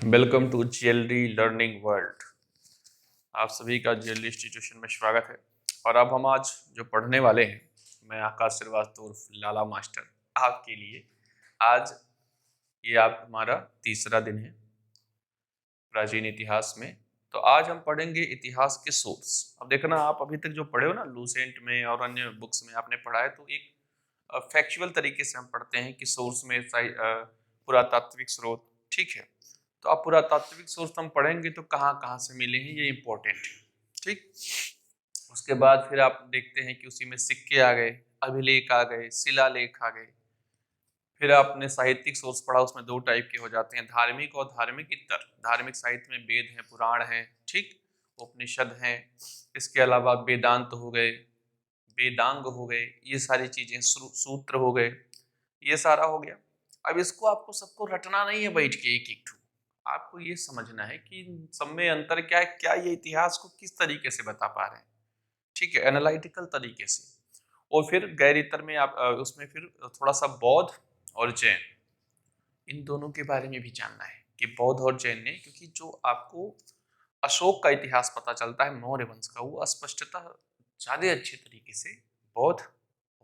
Welcome to GLD learning world. आप सभी का जीएलडी इंस्टीट्यूशन में स्वागत है। और अब हम आज जो पढ़ने वाले हैं, मैं आकाश श्रीवास्तव उर्फ लाला मास्टर आपके लिए आज ये आप हमारा तीसरा दिन है प्राचीन इतिहास में। तो आज हम पढ़ेंगे इतिहास के सोर्स। अब देखना, आप अभी तक जो पढ़े हो ना लूसेंट में और अन्य बुक्स में आपने पढ़ा है, तो एक फैक्चुअल तरीके से हम पढ़ते हैं कि सोर्स में पुरातात्विक स्रोत, ठीक है। तो अब पुरातात्विक स्रोत हम पढ़ेंगे तो कहाँ कहाँ से मिले हैं, ये इंपॉर्टेंट है, ठीक। उसके बाद फिर आप देखते हैं कि उसी में सिक्के आ गए, अभिलेख आ गए, शिलालेख आ गए। फिर आपने साहित्यिक सोर्स पढ़ा, उसमें दो टाइप के हो जाते हैं, धार्मिक और धार्मिक इतर। धार्मिक साहित्य में वेद हैं, पुराण हैं, ठीक, उपनिषद हैं। इसके अलावा वेदांत हो गए, वेदांग हो गए, ये सारी चीजें, सूत्र हो गए, ये सारा हो गया। अब इसको आपको सबको रटना नहीं है बैठ के एक एक ठू, आपको ये समझना है कि इन सब में अंतर क्या है, क्या ये इतिहास को किस तरीके से बता पा रहे हैं, ठीक है, एनालिटिकल तरीके से। और फिर गैर इतर में आप उसमें फिर थोड़ा सा बौद्ध और जैन, इन दोनों के बारे में भी जानना है कि बौद्ध और जैन ने, क्योंकि जो आपको अशोक का इतिहास पता चलता है मौर्य वंश का, वो स्पष्टता ज्यादा अच्छे तरीके से बौद्ध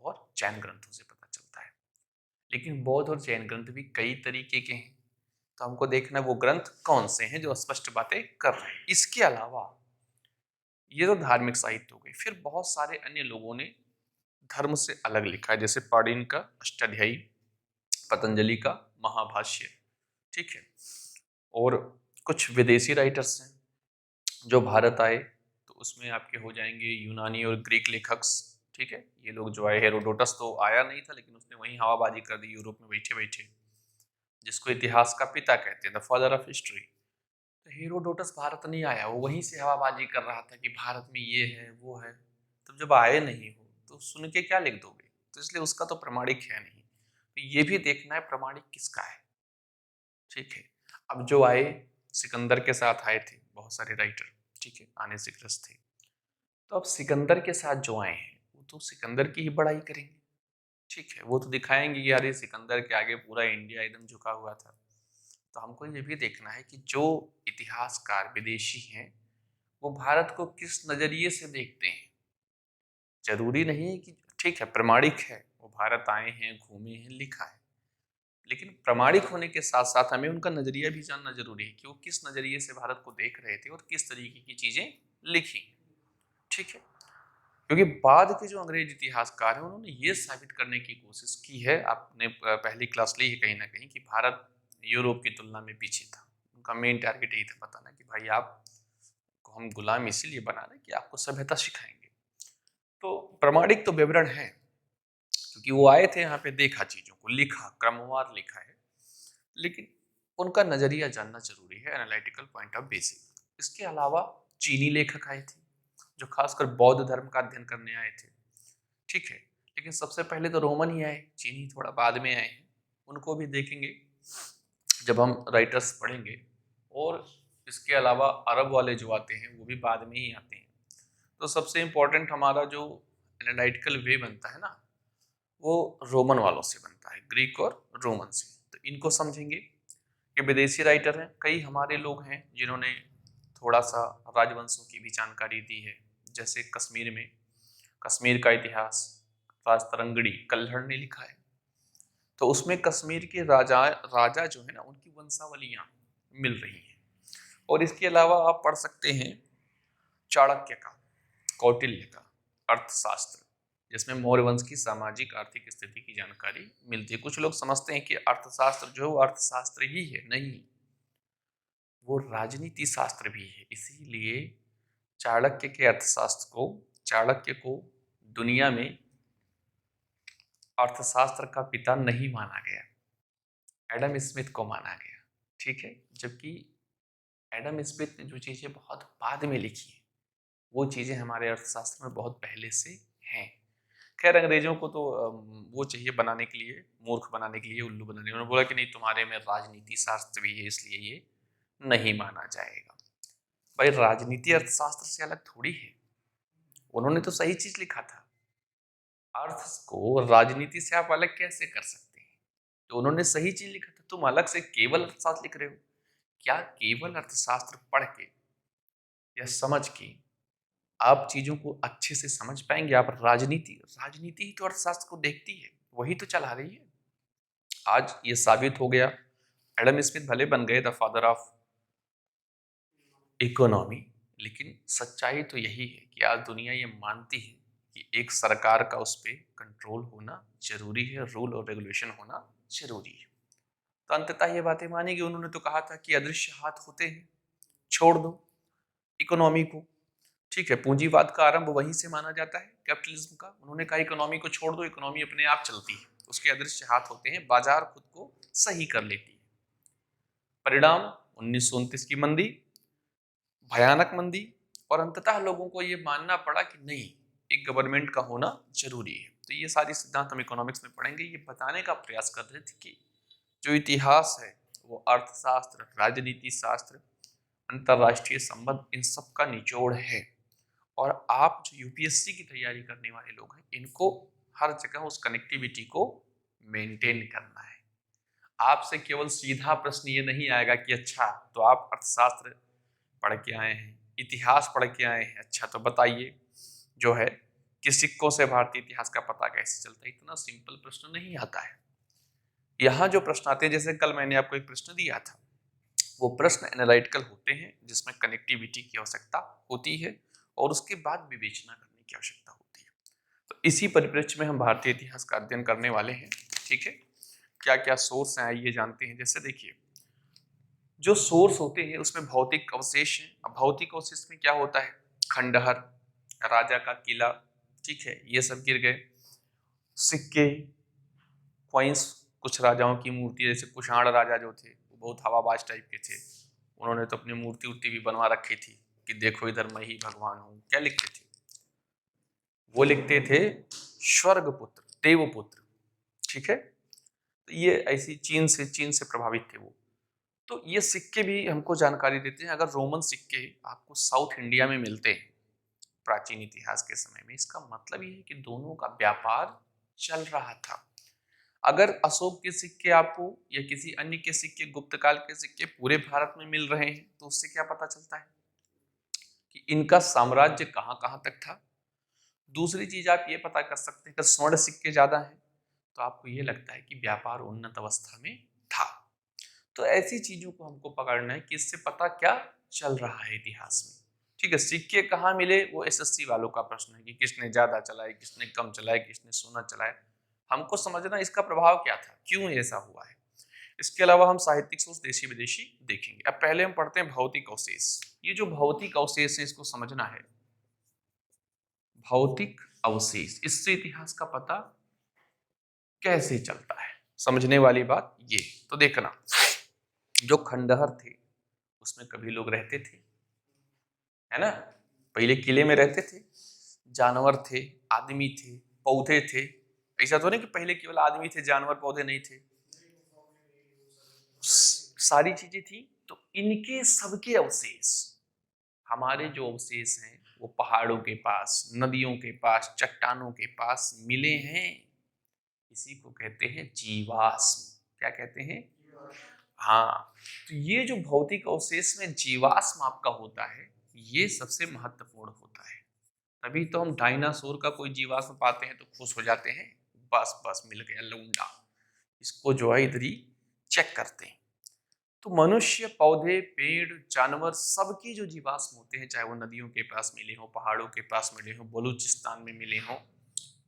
और जैन ग्रंथों से पता चलता है। लेकिन बौद्ध और जैन ग्रंथ भी कई तरीके के हैं, तो हमको देखना वो ग्रंथ कौन से हैं जो स्पष्ट बातें कर रहे हैं। इसके अलावा ये तो धार्मिक साहित्य हो गई, फिर बहुत सारे अन्य लोगों ने धर्म से अलग लिखा है, जैसे पाणिनि का अष्टाध्यायी, पतंजलि का महाभाष्य, ठीक है। और कुछ विदेशी राइटर्स हैं जो भारत आए, तो उसमें आपके हो जाएंगे यूनानी और ग्रीक लेखक, ठीक है। ये लोग जो आए, हेरोडोटस तो आया नहीं था, लेकिन उसने वहीं हवाबाजी कर दी यूरोप में बैठे बैठे, जिसको इतिहास का पिता कहते हैं, द फादर ऑफ हिस्ट्री। तो हेरोडोटस भारत नहीं आया, वो वहीं से हवाबाजी कर रहा था कि भारत में ये है वो है। तो जब आए नहीं हो तो सुन के क्या लिख दोगे, तो इसलिए उसका तो प्रमाणिक है नहीं। तो ये भी देखना है प्रमाणिक किसका है, ठीक है। अब जो आए, सिकंदर के साथ आए थे बहुत सारे राइटर, ठीक है, आने से ग्रस्त थे। तो अब सिकंदर के साथ जो आए हैं वो तो सिकंदर की ही बड़ाई करेंगे, ठीक है। वो तो दिखाएंगे कि यार ये सिकंदर के आगे पूरा इंडिया एकदम झुका हुआ था। तो हमको ये भी देखना है कि जो इतिहासकार विदेशी हैं वो भारत को किस नजरिए से देखते हैं। जरूरी नहीं है कि, ठीक है, प्रमाणिक है, वो भारत आए हैं, घूमे हैं, लिखा है, लेकिन प्रमाणिक होने के साथ साथ हमें उनका नजरिया भी जानना जरूरी है कि वो किस नजरिए से भारत को देख रहे थे और किस तरीके की चीजें लिखी, ठीक है। क्योंकि बाद के जो अंग्रेज इतिहासकार हैं उन्होंने ये साबित करने की कोशिश की है, आपने पहली क्लास ली है कहीं ना कहीं, कि भारत यूरोप की तुलना में पीछे था। उनका मेन टारगेट यही था बताना कि भाई आप को हम गुलाम इसीलिए बना रहे कि आपको सभ्यता सिखाएंगे। तो प्रमाणिक तो विवरण है, क्योंकि वो आए थे यहाँ पे, देखा, चीजों को लिखा, क्रमवार लिखा है, लेकिन उनका नजरिया जानना जरूरी है, एनालिटिकल पॉइंट ऑफ बेसिक। इसके अलावा चीनी लेखक आए थे जो खासकर बौद्ध धर्म का अध्ययन करने आए थे, ठीक है। लेकिन सबसे पहले तो रोमन ही आए, चीनी थोड़ा बाद में आए हैं, उनको भी देखेंगे जब हम राइटर्स पढ़ेंगे। और इसके अलावा अरब वाले जो आते हैं वो भी बाद में ही आते हैं। तो सबसे इम्पोर्टेंट हमारा जो एनालिटिकल वे बनता है ना, वो रोमन वालों से बनता है, ग्रीक और रोमन से। तो इनको समझेंगे कि विदेशी राइटर हैं, कई हमारे लोग हैं जिन्होंने थोड़ा सा राजवंशों की भी जानकारी दी है, जैसे कश्मीर में, कश्मीर का इतिहास राजतरंगड़ी कल्हड़ ने लिखा है। तो उसमें कश्मीर के राजा राजा जो है ना, उनकी वंशावलियां मिल रही हैं। और इसके अलावा आप पढ़ सकते हैं चाणक्य का, कौटिल्य का अर्थशास्त्र, जिसमें मौर्य वंश की सामाजिक आर्थिक स्थिति की जानकारी मिलती है। कुछ लोग समझते हैं कि अर्थशास्त्र जो है वो अर्थशास्त्र ही है, नहीं, वो राजनीति शास्त्र भी है। इसीलिए चाणक्य के अर्थशास्त्र को, चाणक्य को दुनिया में अर्थशास्त्र का पिता नहीं माना गया, एडम स्मिथ को माना गया, ठीक है। जबकि एडम स्मिथ ने जो चीजें बहुत बाद में लिखी है, वो चीजें हमारे अर्थशास्त्र में बहुत पहले से हैं। खैर, अंग्रेजों को तो वो चाहिए बनाने के लिए, मूर्ख बनाने के लिए, उल्लू बनाने के लिए। उन्होंने बोला कि नहीं, तुम्हारे में राजनीति शास्त्र भी है, इसलिए ये नहीं माना जाएगा। भाई, राजनीति अर्थशास्त्र से अलग थोड़ी है, उन्होंने तो सही चीज लिखा था। अर्थ को राजनीति से आप अलग कैसे कर सकते हैं? तो उन्होंने सही चीज लिखा था, तुम अलग से केवल अर्थशास्त्र लिख रहे हो। क्या केवल अर्थशास्त्र पढ़ के या समझ के आप चीजों को अच्छे से समझ पाएंगे? आप राजनीति ही तो अर्थशास्त्र को देखती है, वही तो चला रही है। आज ये साबित हो गया, एडम स्मिथ भले बन गए द फादर ऑफ इकोनॉमी, लेकिन सच्चाई तो यही है कि आज दुनिया ये मानती है कि एक सरकार का उस पर कंट्रोल होना जरूरी है, रूल और रेगुलेशन होना जरूरी है। तो अंततः ये बातें मानेगी। उन्होंने तो कहा था कि अदृश्य हाथ होते हैं, छोड़ दो इकोनॉमी को। ठीक है, पूंजीवाद का आरंभ वहीं से माना जाता है, कैपिटलिज्म का। उन्होंने कहा इकोनॉमी को छोड़ दो, इकोनॉमी अपने आप चलती है, उसके अदृश्य हाथ होते हैं, बाजार खुद को सही कर लेती है। परिणाम 1929 की मंदी, भयानक मंदी, और अंततः लोगों को ये मानना पड़ा कि नहीं, एक गवर्नमेंट का होना जरूरी है। तो ये सारी सिद्धांत हम इकोनॉमिक्स में पढ़ेंगे। ये बताने का प्रयास कर रहे थे कि जो इतिहास है वो अर्थशास्त्र, राजनीति शास्त्र, अंतरराष्ट्रीय संबंध, इन सब का निचोड़ है। और आप जो यूपीएससी की तैयारी करने वाले लोग हैं, इनको हर जगह उस कनेक्टिविटी को मेंटेन करना है। आपसे केवल सीधा प्रश्न ये नहीं आएगा कि अच्छा तो आप अर्थशास्त्र पढ़ के आए हैं, इतिहास पढ़ के आए हैं, अच्छा तो बताइए जो है कि सिक्कों से भारतीय इतिहास का पता कैसे चलता है। इतना सिंपल प्रश्न नहीं आता है। यहाँ जो प्रश्न आते हैं, जैसे कल मैंने आपको एक प्रश्न दिया था, वो प्रश्न एनालिटिकल होते हैं, जिसमें कनेक्टिविटी की आवश्यकता होती है और उसके बाद विवेचना करने की आवश्यकता होती है। तो इसी परिप्रेक्ष्य में हम भारतीय इतिहास का अध्ययन करने वाले हैं। ठीक है, क्या क्या सोर्स हैं आइए जानते हैं। जैसे देखिए, जो सोर्स होते हैं उसमें भौतिक अवशेष हैं। अब भौतिक अवशेष में क्या होता है, खंडहर, राजा का किला, ठीक है, ये सब गिर गए। सिक्के, कॉइन्स, कुछ राजाओं की मूर्ति, जैसे कुषाण राजा जो थे वो बहुत हवाबाज टाइप के थे, उन्होंने तो अपनी मूर्ति उर्ति भी बनवा रखी थी कि देखो इधर मैं ही भगवान हूँ। क्या लिखते थे वो? लिखते थे स्वर्गपुत्र, देवपुत्र। ठीक है, तो ये ऐसी चीन से प्रभावित थे वो। तो ये सिक्के भी हमको जानकारी देते हैं। अगर रोमन सिक्के आपको साउथ इंडिया में मिलते हैं प्राचीन इतिहास के समय में, इसका मतलब ये है कि दोनों का व्यापार चल रहा था। अगर अशोक के सिक्के आपको या किसी अन्य के सिक्के, गुप्त काल के सिक्के पूरे भारत में मिल रहे हैं, तो उससे क्या पता चलता है कि इनका साम्राज्य कहां कहां तक था। दूसरी चीज आप ये पता कर सकते हैं कि स्वर्ण सिक्के ज्यादा हैं, तो आपको ये लगता है कि व्यापार उन्नत अवस्था में था। तो ऐसी चीजों को हमको पकड़ना है कि इससे पता क्या चल रहा है इतिहास में। ठीक है, सिक्के कहाँ मिले वो एसएससी वालों का प्रश्न है कि किसने ज्यादा चलाए, किसने कम चलाए, किसने सोना चलाए। हमको समझना इसका प्रभाव क्या था, क्यों ऐसा हुआ है। इसके अलावा हम साहित्यिक सोच देशी विदेशी देखेंगे। अब पहले हम पढ़ते हैं भौतिक अवशेष। ये जो भौतिक अवशेष है इसको समझना है। भौतिक अवशेष, इससे इतिहास का पता कैसे चलता है, समझने वाली बात ये। तो देखना, जो खंडहर थे उसमें कभी लोग रहते थे, है ना। पहले किले में रहते थे, जानवर थे, आदमी थे, पौधे थे। ऐसा तो नहीं कि पहले केवल आदमी थे, जानवर पौधे नहीं थे, सारी चीजें थी। तो इनके सबके अवशेष, हमारे जो अवशेष हैं वो पहाड़ों के पास, नदियों के पास, चट्टानों के पास मिले हैं। इसी को कहते हैं जीवाश्म। क्या कहते हैं? हाँ, तो ये जो भौतिक अवशेष में जीवाश्म आपका होता है, ये सबसे महत्वपूर्ण होता है। तभी तो हम डायनासोर का कोई जीवाश्म पाते हैं तो खुश हो जाते हैं, बस बस मिल गया लौंडा, इसको जो है इधर ही चेक करते हैं। तो मनुष्य, पौधे, पेड़, जानवर, सबके जो जीवाश्म होते हैं, चाहे वो नदियों के पास मिले हो, पहाड़ों के पास मिले हो, बलूचिस्तान में मिले हो,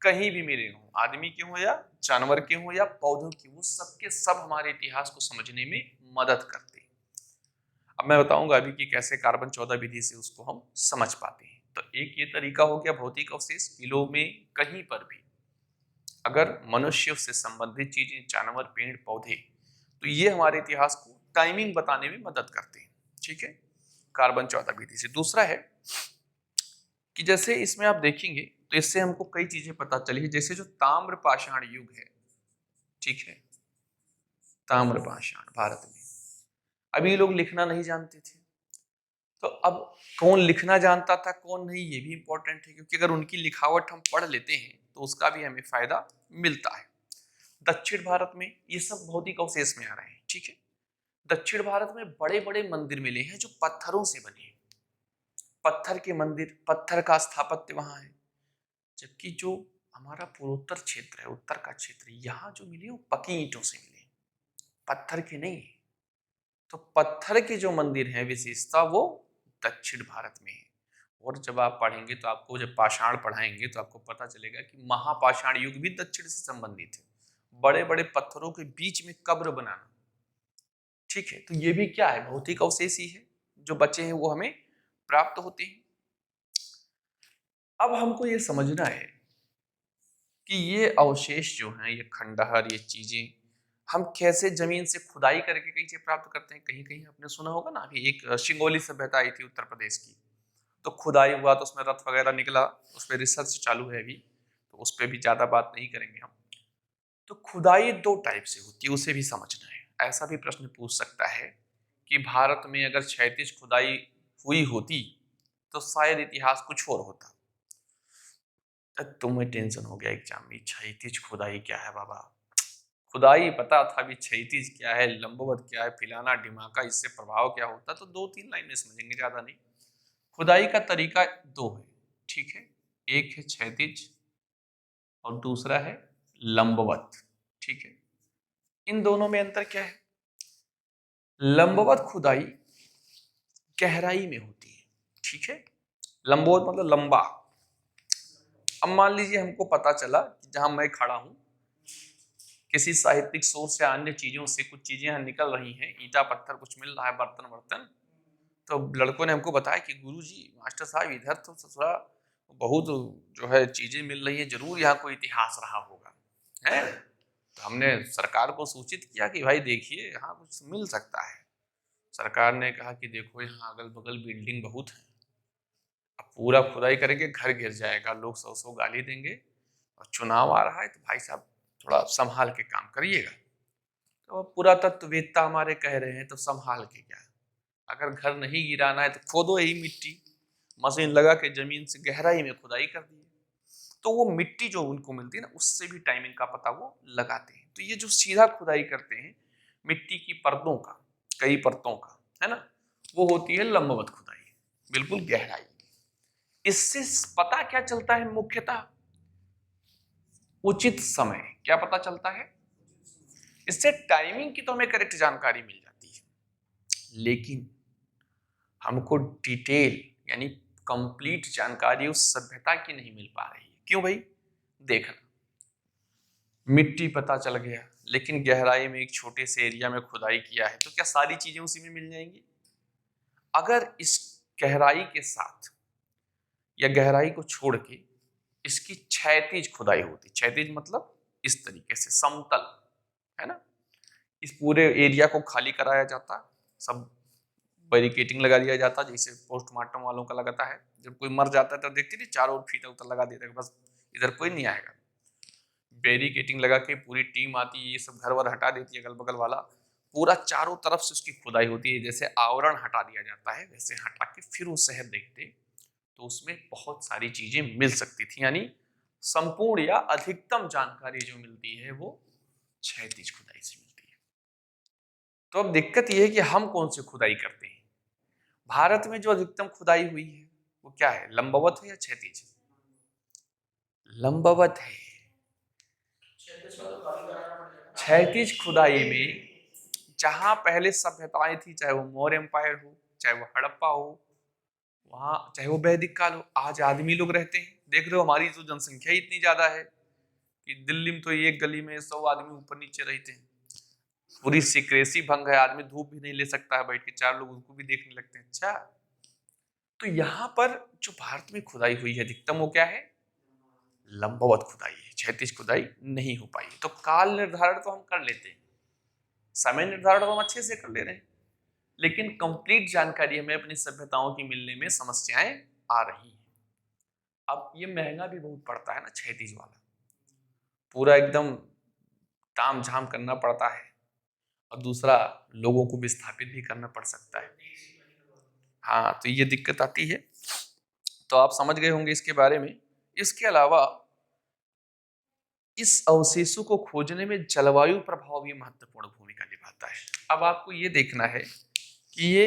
कहीं भी मिले हो, आदमी के हो या जानवर के हो या पौधों के, वो सबके सब हमारे इतिहास को समझने में मदद करते हैं। अब मैं बताऊंगा अभी कि कैसे कार्बन 14 विधि से उसको हम समझ पाते हैं। तो एक ये तरीका हो गया भौतिक अवशेष, किलो में कहीं पर भी अगर मनुष्य से संबंधित चीजें, जानवर, पेड़, पौधे, तो ये हमारे इतिहास को टाइमिंग बताने में मदद करते हैं। ठीक है, कार्बन 14 विधि से। दूसरा है कि जैसे इसमें आप देखेंगे तो इससे हमको कई चीजें पता चली, जैसे जो ताम्र पाषाण युग है, ठीक है, ताम्र पाषाण भारत में अभी लोग लिखना नहीं जानते थे, तो अब कौन लिखना जानता था कौन नहीं, ये भी इंपॉर्टेंट है, क्योंकि अगर उनकी लिखावट हम पढ़ लेते हैं तो उसका भी हमें फायदा मिलता है। दक्षिण भारत में ये सब भौतिक अवशेष में आ रहे हैं। ठीक है, दक्षिण भारत में बड़े बड़े मंदिर मिले हैं जो पत्थरों से बने हैं, पत्थर के मंदिर, पत्थर का स्थापत्य वहां है। जबकि जो हमारा पूर्वोत्तर क्षेत्र है, उत्तर का क्षेत्र, यहाँ जो मिले वो पकी ईंटों से मिले, पत्थर के नहीं है। तो पत्थर के जो मंदिर हैं विशेषता वो दक्षिण भारत में है। और जब आप पढ़ेंगे तो आपको, जब पाषाण पढ़ाएंगे तो आपको पता चलेगा कि महापाषाण युग भी दक्षिण से संबंधित है। बड़े बड़े पत्थरों के बीच में कब्र बनाना, ठीक है, तो ये भी क्या है, भौतिक अवशेष ही है, जो बचे हैं वो हमें प्राप्त होते हैं। अब हमको ये समझना है कि ये अवशेष जो हैं, ये खंडहर, ये चीजें हम कैसे जमीन से खुदाई करके कहीं से प्राप्त करते हैं। कहीं कहीं आपने सुना होगा ना कि एक शिंगोली सभ्यता आई थी उत्तर प्रदेश की, तो खुदाई हुआ तो उसमें रथ वगैरह निकला, उस पर रिसर्च चालू है अभी, तो उस पर भी ज्यादा बात नहीं करेंगे हम। तो खुदाई दो टाइप से होती है, उसे भी समझना है। ऐसा भी प्रश्न पूछ सकता है कि भारत में अगर क्षैतिज खुदाई हुई होती तो शायद इतिहास कुछ और होता। तुम्हें टेंशन हो गया एग्जाम में, क्षैतिज खुदाई क्या है बाबा। खुदाई पता था, भी क्षैतिज क्या है, लंबवत क्या है, फिलाना ढिमाका, इससे प्रभाव क्या होता, तो 2-3 लाइन में समझेंगे, ज्यादा नहीं। खुदाई का तरीका दो है, ठीक है, एक है क्षैतिज और दूसरा है लंबवत, ठीक है। इन दोनों में अंतर क्या है? लंबवत खुदाई गहराई में होती है, ठीक है, लंबवत मतलब लंबा। अब मान लीजिए हमको पता चला कि जहां मैं खड़ा हूं, किसी साहित्यिक सोर्स या अन्य चीजों से कुछ चीजें यहाँ निकल रही हैं, ईटा पत्थर कुछ मिल रहा है, बर्तन वर्तन, तो लड़कों ने हमको बताया कि गुरुजी, मास्टर साहब, इधर तो थोड़ा बहुत जो है चीजें मिल रही है, जरूर यहाँ कोई इतिहास रहा होगा, है। तो हमने सरकार को सूचित किया कि भाई देखिए यहाँ कुछ मिल सकता है। सरकार ने कहा कि देखो यहाँ अगल बगल बिल्डिंग बहुत है, अब पूरा खुदाई करेंगे घर गिर जाएगा, लोग 100 गाली देंगे, और चुनाव आ रहा है, तो भाई साहब थोड़ा संभाल के काम करिएगा। तो पुरातत्ववेत्ता हमारे कह रहे हैं तो संभाल के क्या, अगर घर नहीं गिराना है तो खोदो यही मिट्टी, मशीन लगा के जमीन से गहराई में खुदाई कर दी, तो वो मिट्टी जो उनको मिलती है ना, उससे भी टाइमिंग का पता वो लगाते हैं। तो ये जो सीधा खुदाई करते हैं मिट्टी की परतों का, कई परतों का, है ना, वो होती है लंबवत खुदाई, बिल्कुल गहराई। इससे पता क्या चलता है, मुख्यतः उचित समय क्या पता चलता है, इससे टाइमिंग की तो हमें करेक्ट जानकारी मिल जाती है, लेकिन हमको डिटेल यानी कंप्लीट जानकारी उस सभ्यता की नहीं मिल पा रही है। क्यों भाई? देखना, मिट्टी पता चल गया, लेकिन गहराई में एक छोटे से एरिया में खुदाई किया है, तो क्या सारी चीजें उसी में मिल जाएंगी? अगर इस गहराई के साथ या गहराई को छोड़ के इसकी क्षैतिज खुदाई होती, क्षैतिज मतलब इस तरीके से समतल, है ना, इस पूरे एरिया को खाली कराया जाता, सब बैरिकेटिंग लगा दिया जाता, जैसे पोस्टमार्टम वालों का लगाता है, जब कोई मर जाता है तो देखते नहीं, चारों ओर फीता उतर लगा देते, बस इधर कोई नहीं आएगा। बैरिकेटिंग लगा के पूरी टीम आती है, ये सब घर वर हटा देती है, अगल बगल वाला पूरा चारों तरफ से उसकी खुदाई होती है, जैसे आवरण हटा दिया जाता है वैसे हटा के फिर वो शहर देखते, तो उसमें बहुत सारी चीजें मिल सकती थी, यानी संपूर्ण या अधिकतम जानकारी जो मिलती है वो क्षैतिज खुदाई से मिलती है। तो अब दिक्कत यह है कि हम कौन सी खुदाई करते हैं। भारत में जो अधिकतम खुदाई हुई है वो क्या है, लंबवत है या क्षैतिज? लंबवत है। क्षैतिज खुदाई में जहां पहले सभ्यताएं थी, चाहे वो मौर्य एम्पायर हो, चाहे वो हड़प्पा हो, वहां चाहे वो वैदिक काल हो, आज आदमी लोग रहते हैं। देख रहे हो हमारी जो जनसंख्या इतनी ज्यादा है कि दिल्ली में तो एक गली में 100 आदमी ऊपर नीचे रहते हैं, पूरी सिक्रेसी भंग है, आदमी धूप भी नहीं ले सकता है बैठ के, 4 लोग उसको भी देखने लगते हैं। अच्छा, तो यहाँ पर जो भारत में खुदाई हुई है अधिकतम वो क्या है, लंबवत खुदाई है, क्षैतिज खुदाई नहीं हो पाई। तो काल निर्धारण तो हम कर लेते हैं, समय निर्धारण तो हम अच्छे से कर ले रहे हैं, लेकिन कंप्लीट जानकारी हमें अपनी सभ्यताओं की मिलने में समस्याएं आ रही हैं। अब ये महंगा भी बहुत पड़ता है ना क्षैतिज वाला, पूरा एकदम ताम झाम करना पड़ता है, और दूसरा लोगों को विस्थापित भी करना पड़ सकता है। हाँ, तो ये दिक्कत आती है। तो आप समझ गए होंगे इसके बारे में। इसके अलावा इस अवशेषों को खोजने में जलवायु प्रभाव भी महत्वपूर्ण भूमिका निभाता है। अब आपको ये देखना है कि ये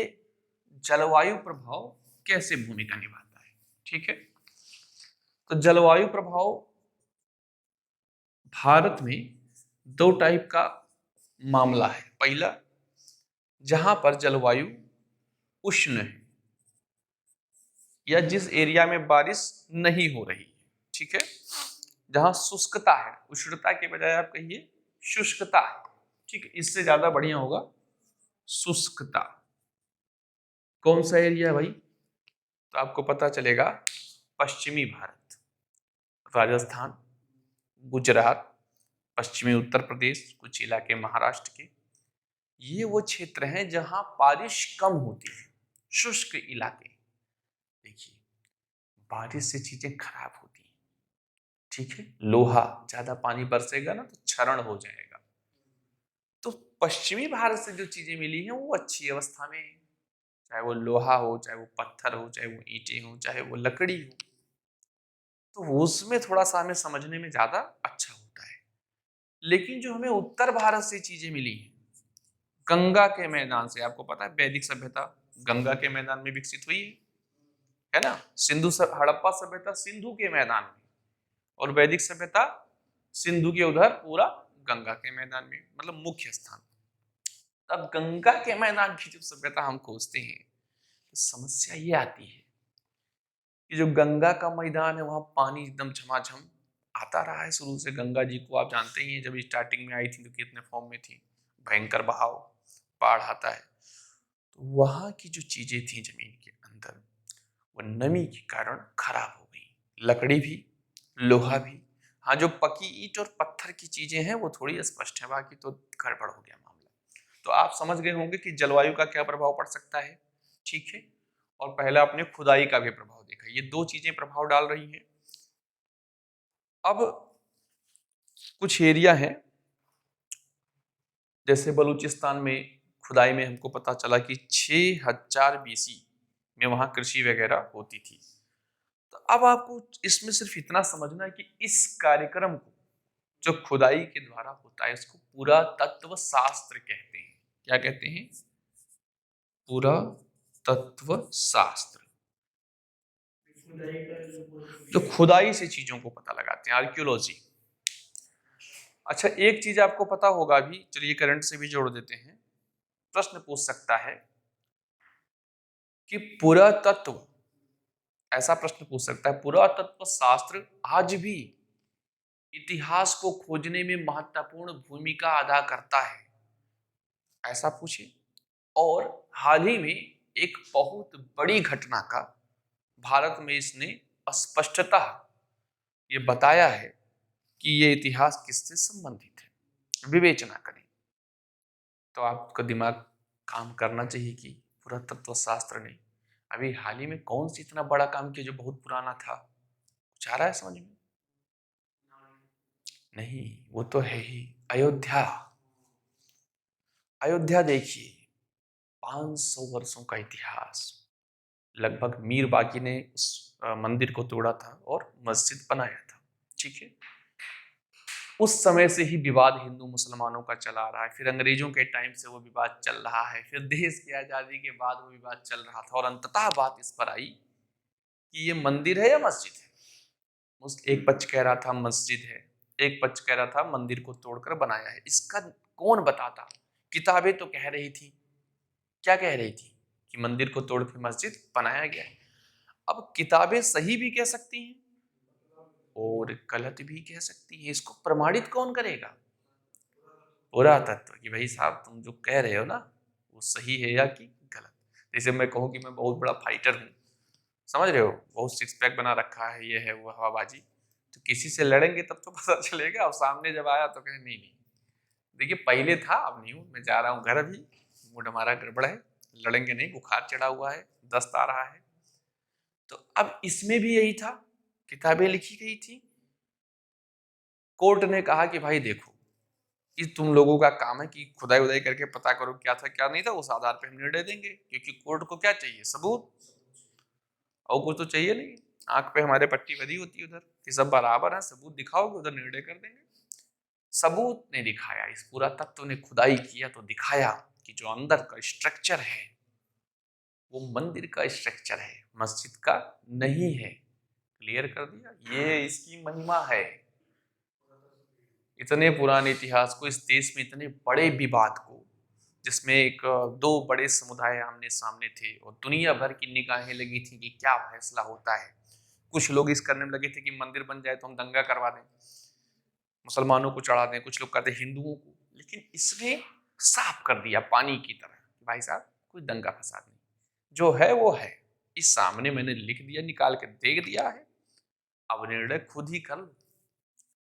जलवायु प्रभाव कैसे भूमिका निभाता है। ठीक है, तो जलवायु प्रभाव भारत में दो टाइप का मामला है। पहला, जहां पर जलवायु उष्ण है या जिस एरिया में बारिश नहीं हो रही है। ठीक है, जहां शुष्कता है, उष्णता के बजाय आप कहिए शुष्कता है। ठीक है, इससे ज्यादा बढ़िया होगा शुष्कता। कौन सा एरिया है भाई? तो आपको पता चलेगा पश्चिमी भारत, राजस्थान, गुजरात, पश्चिमी उत्तर प्रदेश, कुछ इलाके महाराष्ट्र के, ये वो क्षेत्र हैं जहां बारिश कम होती है, शुष्क इलाके। देखिए, बारिश से चीजें खराब होती हैं। ठीक है, लोहा, ज्यादा पानी बरसेगा ना तो क्षरण हो जाएगा। तो पश्चिमी भारत से जो चीजें मिली हैं वो अच्छी अवस्था में है, चाहे वो लोहा हो, चाहे वो पत्थर हो, चाहे वो ईंटें हो, चाहे वो लकड़ी हो, तो उसमें थोड़ा सा हमें समझने में ज्यादा अच्छा होता है। लेकिन जो हमें उत्तर भारत से चीजें मिली हैं, गंगा के मैदान से, आपको पता है वैदिक सभ्यता गंगा के मैदान में विकसित हुई है ना। हड़प्पा सभ्यता सिंधु के मैदान में, और वैदिक सभ्यता सिंधु के उधर पूरा गंगा के मैदान में, मतलब मुख्य स्थान। तब गंगा के मैदान की जब सभ्यता हम खोजते हैं तो समस्या ये आती है कि जो गंगा का मैदान है वहां पानी एकदम झमाझम आता रहा है शुरू से। गंगा जी को आप जानते ही हैं, जब स्टार्टिंग में आई थी तो कितने फॉर्म में थी, भयंकर बहाव, बाढ़ आता है। तो वहां की जो चीजें थी जमीन के अंदर, वो नमी के कारण खराब हो गई। लकड़ी भी, लोहा भी। हाँ, जो पकी ईंट और पत्थर की चीजें हैं वो थोड़ी स्पष्ट है, बाकी तो गड़बड़ हो गया मामला। तो आप समझ गए होंगे कि जलवायु का क्या प्रभाव पड़ सकता है। ठीक है, और पहले आपने खुदाई का भी प्रभाव देखा। ये दो चीजें प्रभाव डाल रही हैं। अब कुछ एरिया है, जैसे बलूचिस्तान में खुदाई में हमको पता चला कि 6000 BC में वहां कृषि वगैरह होती थी। तो अब आपको इसमें सिर्फ इतना समझना है कि इस कार्यक्रम को जो खुदाई के द्वारा होता है इसको पुरातत्व शास्त्र कहते हैं। क्या कहते हैं? पुरातत्व शास्त्र। जो खुदाई से चीजों को पता लगाते हैं, आर्कियोलॉजी। अच्छा, एक चीज आपको पता होगा भी, चलिए करंट से भी जोड़ देते हैं। प्रश्न पूछ सकता है कि पुरातत्व, ऐसा प्रश्न पूछ सकता है, पुरातत्व शास्त्र आज भी इतिहास को खोजने में महत्वपूर्ण भूमिका अदा करता है, ऐसा पूछे। और हाल ही में एक बहुत बड़ी घटना का भारत में इसने स्पष्टता ये बताया है कि ये इतिहास किससे संबंधित है। विवेचना करें तो आपका दिमाग काम करना चाहिए कि पुरातत्व शास्त्र ने अभी हाल ही में कौन सी इतना बड़ा काम किया जो बहुत पुराना था। कुछ आ रहा है समझ में? नहीं, वो तो है ही अयोध्या। अयोध्या देखिए, 500 वर्षों का इतिहास। लगभग मीर बाकी ने उस मंदिर को तोड़ा था और मस्जिद बनाया था। ठीक है, उस समय से ही विवाद हिंदू मुसलमानों का चला रहा है। फिर अंग्रेजों के टाइम से वो विवाद चल रहा है, फिर देश की आजादी के बाद वो विवाद चल रहा था, और अंततः बात इस पर आई कि ये मंदिर है या मस्जिद है। एक पक्ष कह रहा था मस्जिद है, एक पक्ष कह रहा था मंदिर को तोड़कर बनाया है। इसका कौन बताता? किताबें तो कह रही थी, क्या कह रही थी कि मंदिर को तोड़ के मस्जिद बनाया गया है। अब किताबें सही भी कह सकती हैं और गलत भी कह सकती हैं, इसको प्रमाणित कौन करेगा? पुरातत्व कि भाई साहब तुम जो कह रहे हो ना वो सही है या कि गलत। जैसे मैं कहूँ कि मैं बहुत बड़ा फाइटर हूँ, समझ रहे हो, बहुत सिक्स पैक बना रखा है, ये है वो हवाबाजी, तो किसी से लड़ेंगे तब तो पता चलेगा। और सामने जब आया तो कहे नहीं नहीं, देखिए पहले था अब नहीं हूँ, मैं जा रहा हूँ घर, अभी मूड हमारा गड़बड़ है, लड़ेंगे नहीं, बुखार चढ़ा हुआ है, दस्त आ रहा है। तो अब इसमें भी यही था, किताबें लिखी गई थी, कोर्ट ने कहा कि भाई देखो कि तुम लोगों का काम है कि खुदाई उदाई करके पता करो क्या था क्या नहीं था, उस आधार पर हम निर्णय देंगे। क्योंकि कोर्ट को क्या चाहिए? सबूत, और कुछ तो चाहिए नहीं। आंख पे हमारे पट्टी बधी होती है उधर कि सब बराबर है, सबूत दिखाओगे उधर निर्णय कर देंगे। सबूत ने दिखाया, इस पुरातत्व ने खुदाई किया तो दिखाया कि जो अंदर का स्ट्रक्चर है वो मंदिर का स्ट्रक्चर है, मस्जिद का नहीं है। क्लियर कर दिया, ये इसकी महिमा है। इतने पुराने इतिहास को, इस देश में इतने बड़े विवाद को, जिसमें एक दो बड़े समुदाय आमने सामने थे और दुनिया भर की निगाहें लगी थी कि क्या फैसला होता है। कुछ लोग इस करने में लगे थे कि मंदिर बन जाए तो हम दंगा करवा दें, मुसलमानों को चढ़ा दें, कुछ लोग कहते हिंदुओं को। लेकिन इसने साफ कर दिया पानी की तरह, भाई साहब कोई दंगा फसाद नहीं, जो है वो है, इस सामने मैंने लिख दिया, निकाल के देख दिया है, अब निर्णय खुद ही कर लो।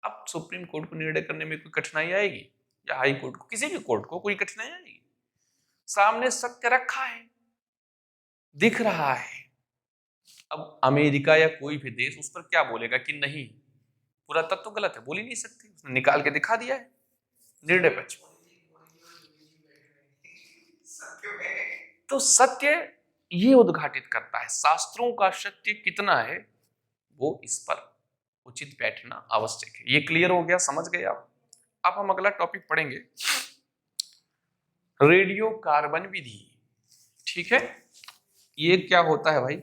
अब सुप्रीम कोर्ट को निर्णय करने में कोई कठिनाई आएगी, या हाई कोर्ट को, किसी भी कोर्ट को कोई कठिनाई आएगी? सामने सत्य रखा है, दिख रहा है। अब अमेरिका या कोई भी देश उस पर क्या बोलेगा कि नहीं पूरा तत्व गलत है? बोल ही नहीं सकते, उसने निकाल के दिखा दिया है निर्णय पक्ष। तो सत्य ये उद्घाटित करता है, शास्त्रों का सत्य कितना है वो इस पर उचित बैठना आवश्यक है। ये क्लियर हो गया, समझ गए आप? अब हम अगला टॉपिक पढ़ेंगे, रेडियो कार्बन विधि। ठीक है, ये क्या होता है भाई?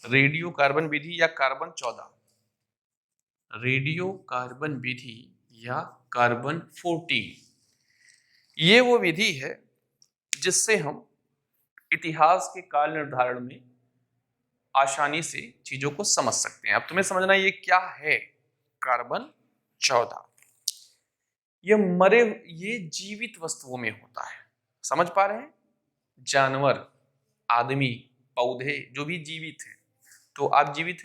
रेडियो कार्बन विधि या कार्बन 14, रेडियो कार्बन विधि या कार्बन 14, ये वो विधि है जिससे हम इतिहास के काल निर्धारण में आसानी से चीजों को समझ सकते हैं। अब तुम्हें समझना ये क्या है कार्बन 14। ये जीवित वस्तुओं में होता है, समझ पा रहे हैं? जानवर, आदमी, पौधे, जो भी जीवित हैं। तो आप जीवित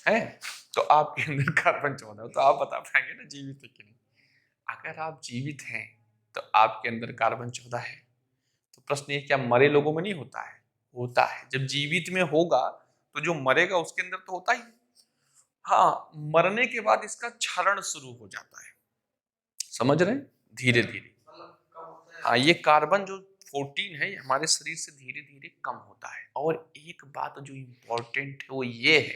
हैं? तो आपके अंदर कार्बन 14, तो आप बता पाएंगे ना जीवित है कि नहीं। अगर आप जीवित हैं तो आपके अंदर कार्बन 14 है। तो प्रश्न ये, क्या मरे लोगों में नहीं होता है? होता है। जब जीवित में होगा तो जो मरेगा उसके अंदर तो होता ही। हाँ, मरने के बाद इसका क्षरण शुरू हो जाता है, समझ रहे हैं? धीरे धीरे। हाँ, ये कार्बन जो 14 है हमारे शरीर से धीरे धीरे कम होता है। और एक बात जो इम्पोर्टेंट है वो ये है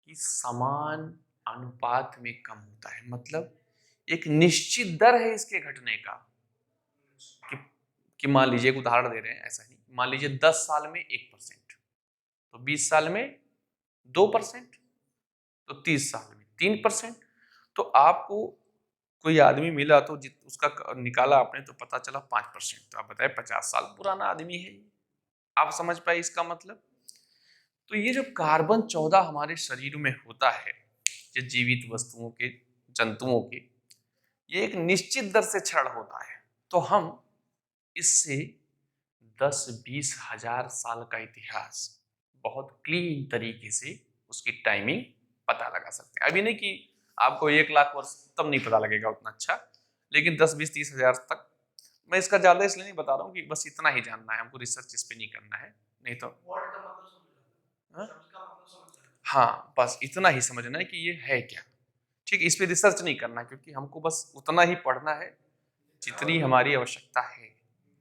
कि समान अनुपात में कम होता है। मतलब एक निश्चित दर है इसके घटने का, कि मान लीजिए एक उदाहरण दे रहे हैं, ऐसा नहीं, मान लीजिए 10 साल में 1%, तो 20 साल में 2%, तो 30 साल में 3%। तो आपको कोई आदमी मिला तो उसका निकाला आपने तो पता चला 5%, तो आप बताए 50 साल पुराना आदमी है। आप समझ पाए इसका मतलब? तो ये जो कार्बन 14 हमारे शरीर में होता है, ये जीवित वस्तुओं के, जंतुओं के, ये एक निश्चित दर से क्षरण होता है। तो हम इससे 10-20 हजार साल का इतिहास बहुत क्लीन तरीके से उसकी टाइमिंग पता लगा सकते हैं। अभी नहीं कि आपको 1 लाख वर्ष तब नहीं पता लगेगा उतना अच्छा, लेकिन 10-20-30 हजार तक। मैं इसका ज्यादा इसलिए नहीं बता रहा हूँ कि बस इतना ही जानना है हमको, रिसर्च इस पे नहीं करना है, नहीं तो हाँ बस इतना ही समझना है कि ये है क्या। ठीक, इस पे रिसर्च नहीं करना, क्योंकि हमको बस उतना ही पढ़ना है जितनी हमारी आवश्यकता है।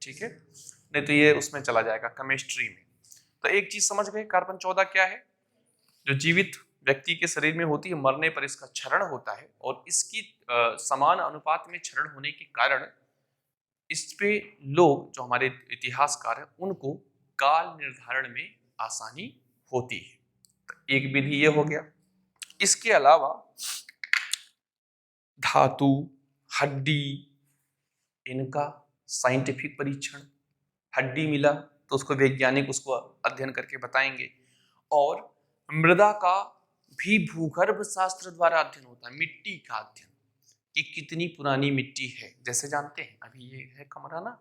ठीक है, नहीं तो ये उसमें चला जाएगा केमिस्ट्री में। तो एक चीज समझ गए, कार्बन 14 क्या है? जो जीवित व्यक्ति के शरीर में होती है, मरने पर इसका क्षरण होता है, और इसकी समान अनुपात में क्षरण होने के कारण इस पे लोग, जो हमारे इतिहासकार हैं, उनको काल निर्धारण में आसानी होती है। तो एक विधि ये हो गया। इसके अलावा धातु, हड्डी, इनका साइंटिफिक परीक्षण, हड्डी मिला तो उसको वैज्ञानिक उसको अध्ययन करके बताएंगे। और मृदा का भी भूगर्भ शास्त्र द्वारा अध्ययन होता है, मिट्टी का अध्ययन कि कितनी पुरानी मिट्टी है। जैसे जानते हैं अभी ये है कमरा ना,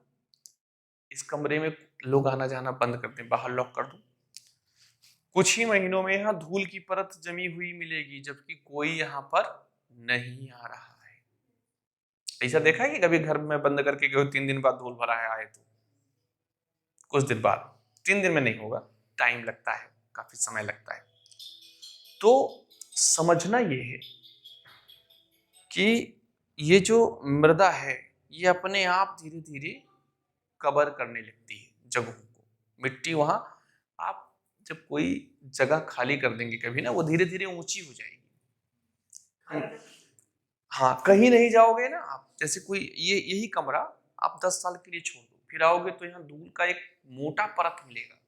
इस कमरे में लोग आना जाना बंद कर दें, बाहर लॉक कर दो, कुछ ही महीनों में यहाँ धूल की परत जमी हुई मिलेगी, जबकि कोई यहाँ पर नहीं आ रहा है। ऐसा देखा है कि कभी घर में बंद करके गए 3 दिन बाद धूल भरा है आए तो कुछ दिन बाद, 3 दिन में नहीं होगा, टाइम लगता है, काफी समय लगता है। तो समझना ये है कि ये जो मृदा है ये अपने आप धीरे धीरे कवर करने लगती है जगहों को। मिट्टी वहां, आप जब कोई जगह खाली कर देंगे कभी ना, वो धीरे धीरे ऊंची हो जाएगी। हाँ, कहीं नहीं जाओगे ना आप, जैसे कोई ये यही कमरा आप 10 साल के लिए छोड़ दो, फिर आओगे तो यहाँ धूल का एक मोटा परत मिलेगा।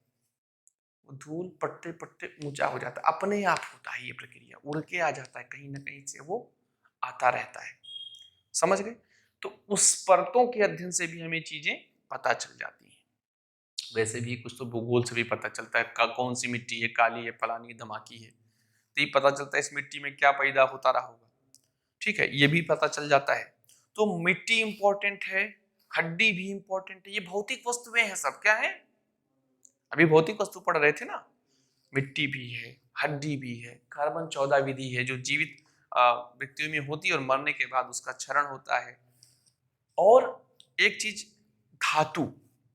वो धूल पटते पटते ऊंचा हो जाता है, अपने आप होता है ये प्रक्रिया, उड़ के आ जाता है, कहीं ना कहीं से वो आता रहता है। समझ गए? तो उस परतों के अध्ययन से भी हमें चीजें पता चल जाती हैं। वैसे भी कुछ तो भूगोल से भी पता चलता है, कौन सी मिट्टी है, काली है, फलानी है, धमाकी है, तो ये पता चलता है इस मिट्टी में क्या पैदा होता रहा होगा। ठीक है, ये भी पता चल जाता है। तो मिट्टी इंपॉर्टेंट है, हड्डी भी इंपॉर्टेंट है, ये भौतिक वस्तुएं हैं सब। क्या है? अभी भौतिक वस्तु पढ़ रहे थे ना, मिट्टी भी है, हड्डी भी है, कार्बन 14 विधि है जो जीवित व्यक्तियों में होती है और मरने के बाद उसका क्षरण होता है। और एक चीज, धातु,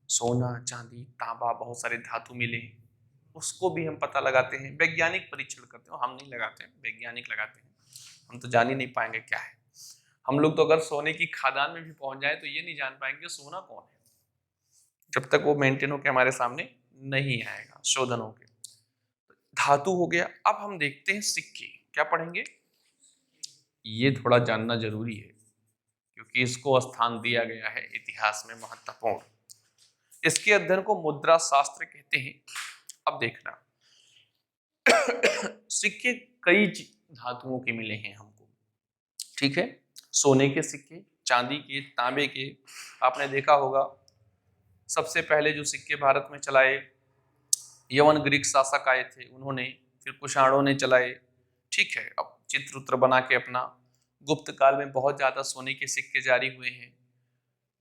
सोना चांदी तांबा, बहुत सारे धातु मिले हैं, उसको भी हम पता लगाते हैं, वैज्ञानिक परीक्षण करते हैं। हम नहीं लगाते हैं, वैज्ञानिक लगाते हैं, हम तो जान ही नहीं पाएंगे क्या है। हम लोग तो अगर सोने की खदान में भी पहुंच जाए तो ये नहीं जान पाएंगे सोना कौन है, जब तक वो मेंटेन होकर हमारे सामने नहीं आएगा, शोधन होके। धातु हो गया। अब हम देखते हैं सिक्के, क्या पढ़ेंगे? ये थोड़ा जानना जरूरी है क्योंकि इसको स्थान दिया गया है इतिहास में महत्वपूर्ण। इसके अध्ययन को मुद्रा शास्त्र कहते हैं। अब देखना, सिक्के कई धातुओं के मिले हैं हमको। ठीक है, सोने के सिक्के, चांदी के, तांबे के। आपने देखा होगा सबसे पहले जो सिक्के भारत में चलाए, यवन ग्रीक शासक आए थे उन्होंने, फिर कुषाणों ने चलाए। ठीक है, अब चित्र उत्र बना के अपना, गुप्त काल में बहुत ज्यादा सोने के सिक्के जारी हुए हैं।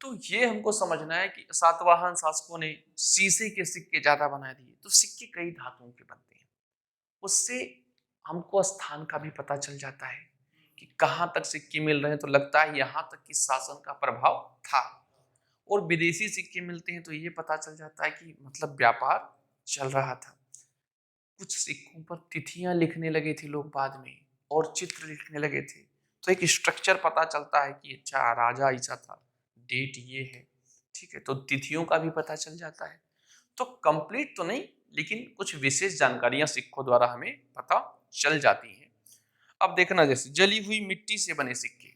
तो ये हमको समझना है कि सातवाहन शासकों ने शीशे के सिक्के ज्यादा बना दिए। तो सिक्के कई धातुओं के बनते हैं, उससे हमको स्थान का भी पता चल जाता है कि कहाँ तक सिक्के मिल रहे हैं, तो लगता है यहाँ तक कि शासन का प्रभाव था। और विदेशी सिक्के मिलते हैं तो ये पता चल जाता है कि मतलब व्यापार चल रहा था। कुछ सिक्कों पर तिथियां लिखने लगे थे लोग बाद में, और चित्र लिखने लगे थे, तो एक स्ट्रक्चर पता चलता है कि अच्छा राजा ऐसा था, डेट ये है। ठीक है, तो तिथियों का भी पता चल जाता है। तो कंप्लीट तो नहीं, लेकिन कुछ विशेष जानकारियां सिक्कों द्वारा हमें पता चल जाती हैं। अब देखना, जैसे जली हुई मिट्टी से बने सिक्के,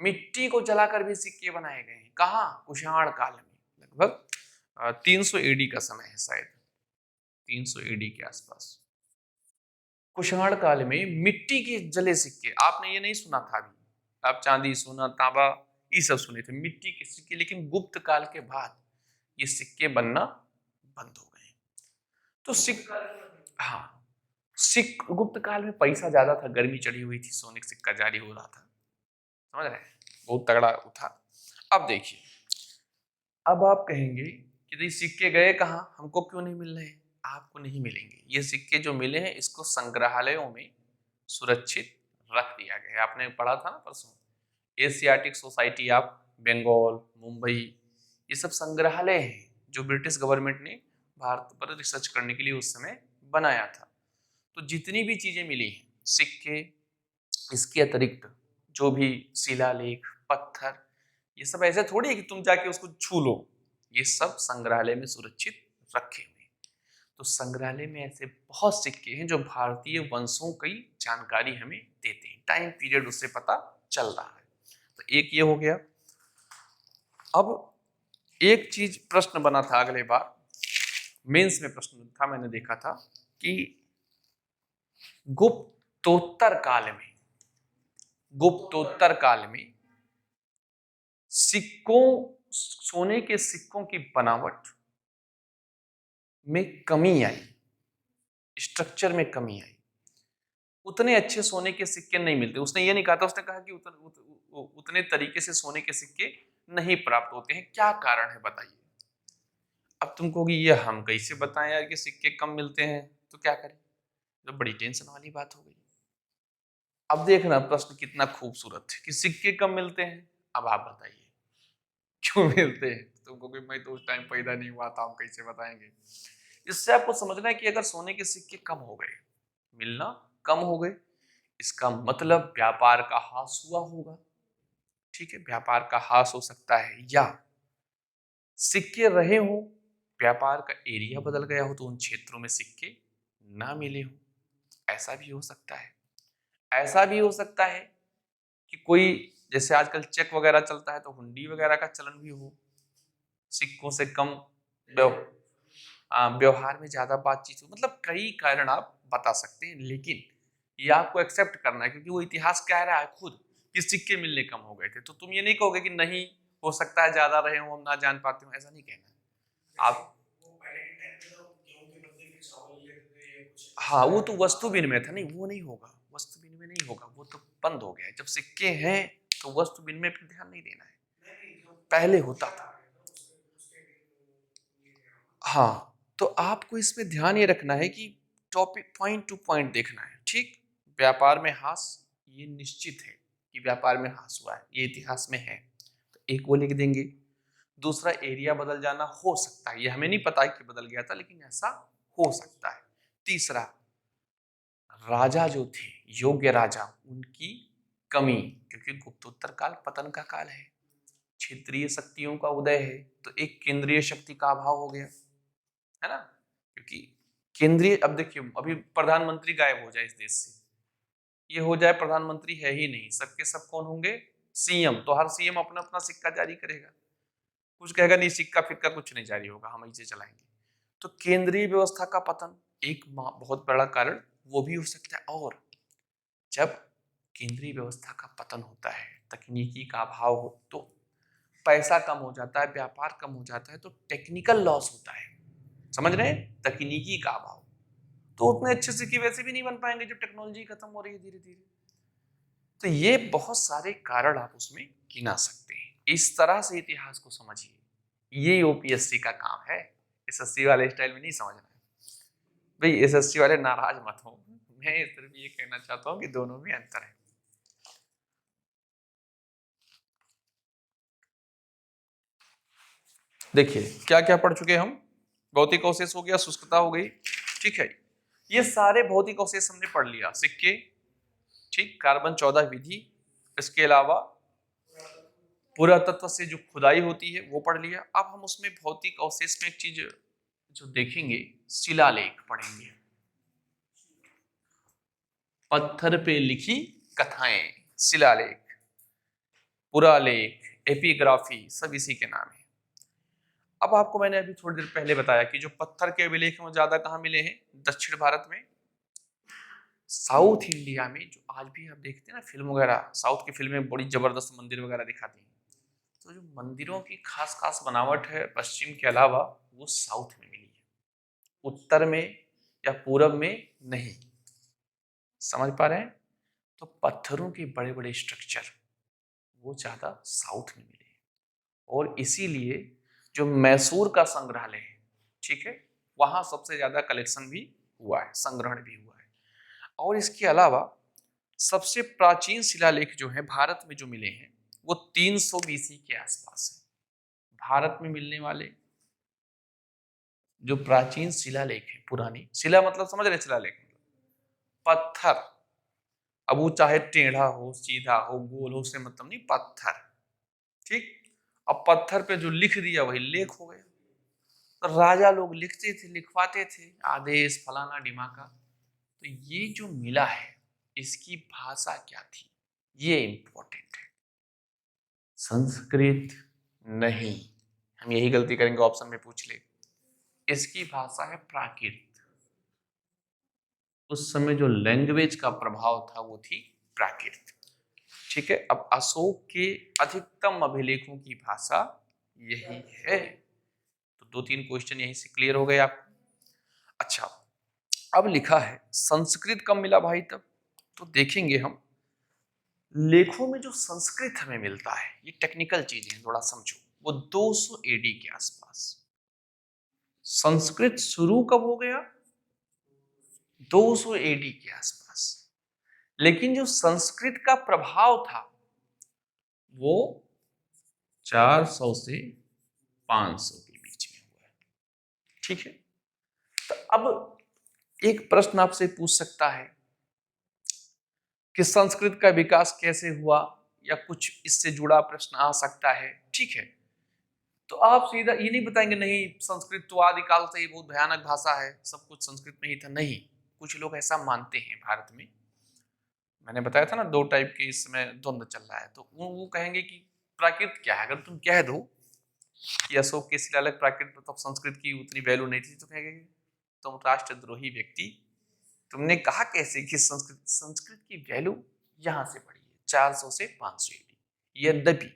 मिट्टी को जलाकर भी सिक्के बनाए गए हैं। कहाँ? कुषाण काल में, लगभग 300 एडी का समय है, शायद 300 एडी के आसपास। कुषाण काल में मिट्टी के जले सिक्के, आपने ये नहीं सुना था अभी, आप चांदी सोना तांबा ये सब सुने थे, मिट्टी के सिक्के। लेकिन गुप्त काल के बाद ये सिक्के बनना बंद हो गए। तो हाँ, गुप्त काल में पैसा ज्यादा था, गर्मी चढ़ी हुई थी, सोने का सिक्का जारी हो रहा था। समझ रहे हैं? बहुत तगड़ा उठा। अब देखिए, अब आप कहेंगे कि ये सिक्के गए कहाँ, हमको क्यों नहीं मिल रहे? आपको नहीं मिलेंगे। ये सिक्के जो मिले हैं इसको संग्रहालयों में सुरक्षित रख दिया गया है। आपने पढ़ा था ना परसों, Asiatic Society of Bengal, Mumbai, ये सब संग्रहालय हैं जो ब्रिटिश गवर्नमेंट ने भारत पर रिसर्च करने के लिए उस समय बनाया था। तो जितनी भी चीजें मिली हैं, सिक्के, इसके अतिरिक्त जो भी शिलालेख, पत्थर, ये सब ऐसे थोड़ी है कि तुम जाके उसको छू लो, ये सब संग्रहालय में सुरक्षित रखे हुए हैं। तो संग्रहालय में ऐसे बहुत सिक्के हैं जो भारतीय वंशों की जानकारी हमें देते हैं, टाइम पीरियड उससे पता चल रहा है। तो एक ये हो गया। अब एक चीज प्रश्न बना था अगले बार, मेंस में प्रश्न था, मैंने देखा था कि गुप्तोत्तर काल में सिक्कों, सोने के सिक्कों की बनावट में कमी आई, स्ट्रक्चर में कमी आई। उतने अच्छे सोने के सिक्के नहीं मिलते। उसने ये नहीं कहा था, उसने कहा कि उतने तरीके से सोने के सिक्के नहीं प्राप्त होते हैं। क्या कारण है बताइए? अब तुम कहोगे ये हम कैसे बताएं यार कि सिक्के कम मिलते हैं, तो क्या करें? तो बड़ी टेंशन वाली बात हो गई। अब देखना प्रश्न कितना खूबसूरत है कि सिक्के कम मिलते हैं। अब आप बताइए क्यों मिलते हैं? तुम कहोगे मैं तो उस टाइम पैदा नहीं हुआ था, हम कैसे बताएंगे? इससे आपको समझना है कि अगर सोने के सिक्के कम हो गए, मिलना कम हो गए, इसका मतलब व्यापार का ह्रास हुआ होगा। ठीक है, व्यापार का ह्रास हो सकता है, या सिक्के रहे हो, व्यापार का एरिया बदल गया हो, तो उन क्षेत्रों में सिक्के ना मिले हो। ऐसा भी हो सकता है। ऐसा भी हो सकता है कि कोई जैसे आजकल चेक वगैरह चलता है तो हुंडी वगैरह का चलन भी हो, सिक्कों से कम व्यवहार में ज्यादा बातचीत हो, मतलब कई कारण आप बता सकते हैं, लेकिन ये आपको एक्सेप्ट करना है क्योंकि वो इतिहास कह रहा है खुद कि सिक्के मिलने कम हो गए थे। तो तुम ये नहीं कहोगे कि नहीं हो सकता है ज्यादा रहे हो, हम ना जान पाते हो, ऐसा नहीं कहना है आप। हाँ, वो तो वस्तु विनिमय था, नहीं वो नहीं होगा, वस्तु विनिमय नहीं होगा, वो तो बंद हो गया है। जब सिक्के हैं तो वस्तु विनिमय पर ध्यान नहीं देना है, पहले होता था। हाँ, तो आपको इसमें ध्यान ये रखना है कि टॉपिक पॉइंट टू पॉइंट देखना है, ठीक। व्यापार में ह्रास, ये निश्चित है कि व्यापार में ह्रास हुआ है, ये इतिहास में है, तो एक वो लिख देंगे। दूसरा, एरिया बदल जाना हो सकता है, ये हमें नहीं पता कि बदल गया था, लेकिन ऐसा हो सकता है। तीसरा, राजा जो थे, योग्य राजा, उनकी कमी, क्योंकि गुप्तोत्तर काल पतन का काल है, क्षेत्रीय शक्तियों का उदय है, तो एक केंद्रीय शक्ति का अभाव हो गया, है ना। क्योंकि केंद्रीय, अब देखिए अभी प्रधानमंत्री गायब हो जाए इस देश से, ये हो जाए प्रधानमंत्री है ही नहीं, सबके सब कौन होंगे, सीएम, तो हर सीएम अपना अपना सिक्का जारी करेगा, कुछ कहेगा नहीं सिक्का फिक्का कुछ नहीं जारी होगा, हम इसे चलाएंगे। तो केंद्रीय व्यवस्था का पतन एक बहुत बड़ा कारण वो भी हो सकता है। और जब केंद्रीय व्यवस्था का पतन होता है, तकनीकी का अभाव हो, तो पैसा कम हो जाता है, व्यापार कम हो जाता है, तो टेक्निकल लॉस होता है, समझ रहे हैं, तकनीकी का अभाव, तो उतने अच्छे सिक्के वैसे भी नहीं बन पाएंगे जब टेक्नोलॉजी खत्म हो रही है धीरे धीरे। तो ये बहुत सारे कारण आप उसमें गिना सकते हैं। इस तरह से इतिहास को समझिए, ये यूपीएससी का काम है, एसएससी वाले स्टाइल में नहीं समझना है। भाई एसएससी वाले नाराज मत हो, मैं सिर्फ ये कहना चाहता हूँ कि दोनों में अंतर है। देखिए क्या क्या पढ़ चुके हम, भौतिक अवशेष हो गया, शुष्कता हो गई, ठीक है, ये सारे भौतिक अवशेष हमने पढ़ लिया, सिक्के, ठीक, कार्बन 14 विधि, इसके अलावा पुरातत्व से जो खुदाई होती है वो पढ़ लिया। अब हम उसमें भौतिक अवशेष में एक चीज जो देखेंगे, शिलालेख पढ़ेंगे, पत्थर पे लिखी कथाएं, शिलालेख, पुरालेख, एपिग्राफी, सब इसी के नाम है। अब आपको मैंने अभी थोड़ी देर पहले बताया कि जो पत्थर के अभिलेख हैं वो ज्यादा कहाँ मिले हैं, दक्षिण भारत में, साउथ इंडिया में। जो आज भी आप देखते हैं ना फिल्म वगैरह, साउथ की फिल्में बड़ी जबरदस्त मंदिर वगैरह दिखाती हैं, तो जो मंदिरों की खास खास बनावट है पश्चिम के अलावा, वो साउथ में मिली है, उत्तर में या पूरब में नहीं, समझ पा रहे हैं। तो पत्थरों के बड़े बड़े स्ट्रक्चर वो ज्यादा साउथ में मिले हैं, और इसीलिए जो मैसूर का संग्रहालय है, ठीक है, वहां सबसे ज्यादा कलेक्शन भी हुआ है, संग्रहण भी हुआ है। और इसके अलावा सबसे प्राचीन शिलालेख जो है भारत में जो मिले हैं वो 300 बीसी के आसपास है। भारत में मिलने वाले जो प्राचीन शिलालेख है, पुरानी शिला मतलब समझ रहे, शिलालेख मतलब पत्थर, अब वो चाहे टेढ़ा हो, सीधा हो, गोल हो, से मतलब नहीं, पत्थर, ठीक। अब पत्थर पे जो लिख दिया वही लेख हो गया। तो राजा लोग लिखते थे, लिखवाते थे, आदेश फलाना ढिमाका। तो ये जो मिला है इसकी भाषा क्या थी, ये इंपॉर्टेंट है। संस्कृत नहीं, हम यही गलती करेंगे, ऑप्शन में पूछ ले, इसकी भाषा है प्राकृत। उस समय जो लैंग्वेज का प्रभाव था वो थी प्राकृत, ठीक है। अब अशोक के अधिकतम अभिलेखों की भाषा यही है। तो 2-3 क्वेश्चन यहीं से क्लियर हो गए आपको। अच्छा, अब लिखा है संस्कृत कब मिला भाई तब, तो देखेंगे हम लेखों में जो संस्कृत हमें मिलता है, ये टेक्निकल चीजें थोड़ा समझो, वो 200 एडी के आसपास। संस्कृत शुरू कब हो गया, 200 एडी के आसपास, लेकिन जो संस्कृत का प्रभाव था वो 400 से 500 के बीच में हुआ है, ठीक है। तो अब एक प्रश्न आपसे पूछ सकता है कि संस्कृत का विकास कैसे हुआ, या कुछ इससे जुड़ा प्रश्न आ सकता है, ठीक है। तो आप सीधा ये नहीं बताएंगे नहीं संस्कृत तो आदिकाल से ही बहुत भयानक भाषा है, सब कुछ संस्कृत में ही था, नहीं, कुछ लोग ऐसा मानते हैं भारत में। मैंने बताया था ना, दो टाइप के इस समय द्वंद्व चल रहा है। तो वो कहेंगे कि प्राकृत क्या है। अगर तुम कह दो कि अशोक के शिलालेख प्राकृत मतलब संस्कृत की उतनी वैल्यू नहीं थी, तो कहेंगे तुम राष्ट्रद्रोही व्यक्ति, तुमने कहा कैसे कि संस्कृत की वैल्यू यहां से बढ़ी है 400 से 500 एडी। यद्यपि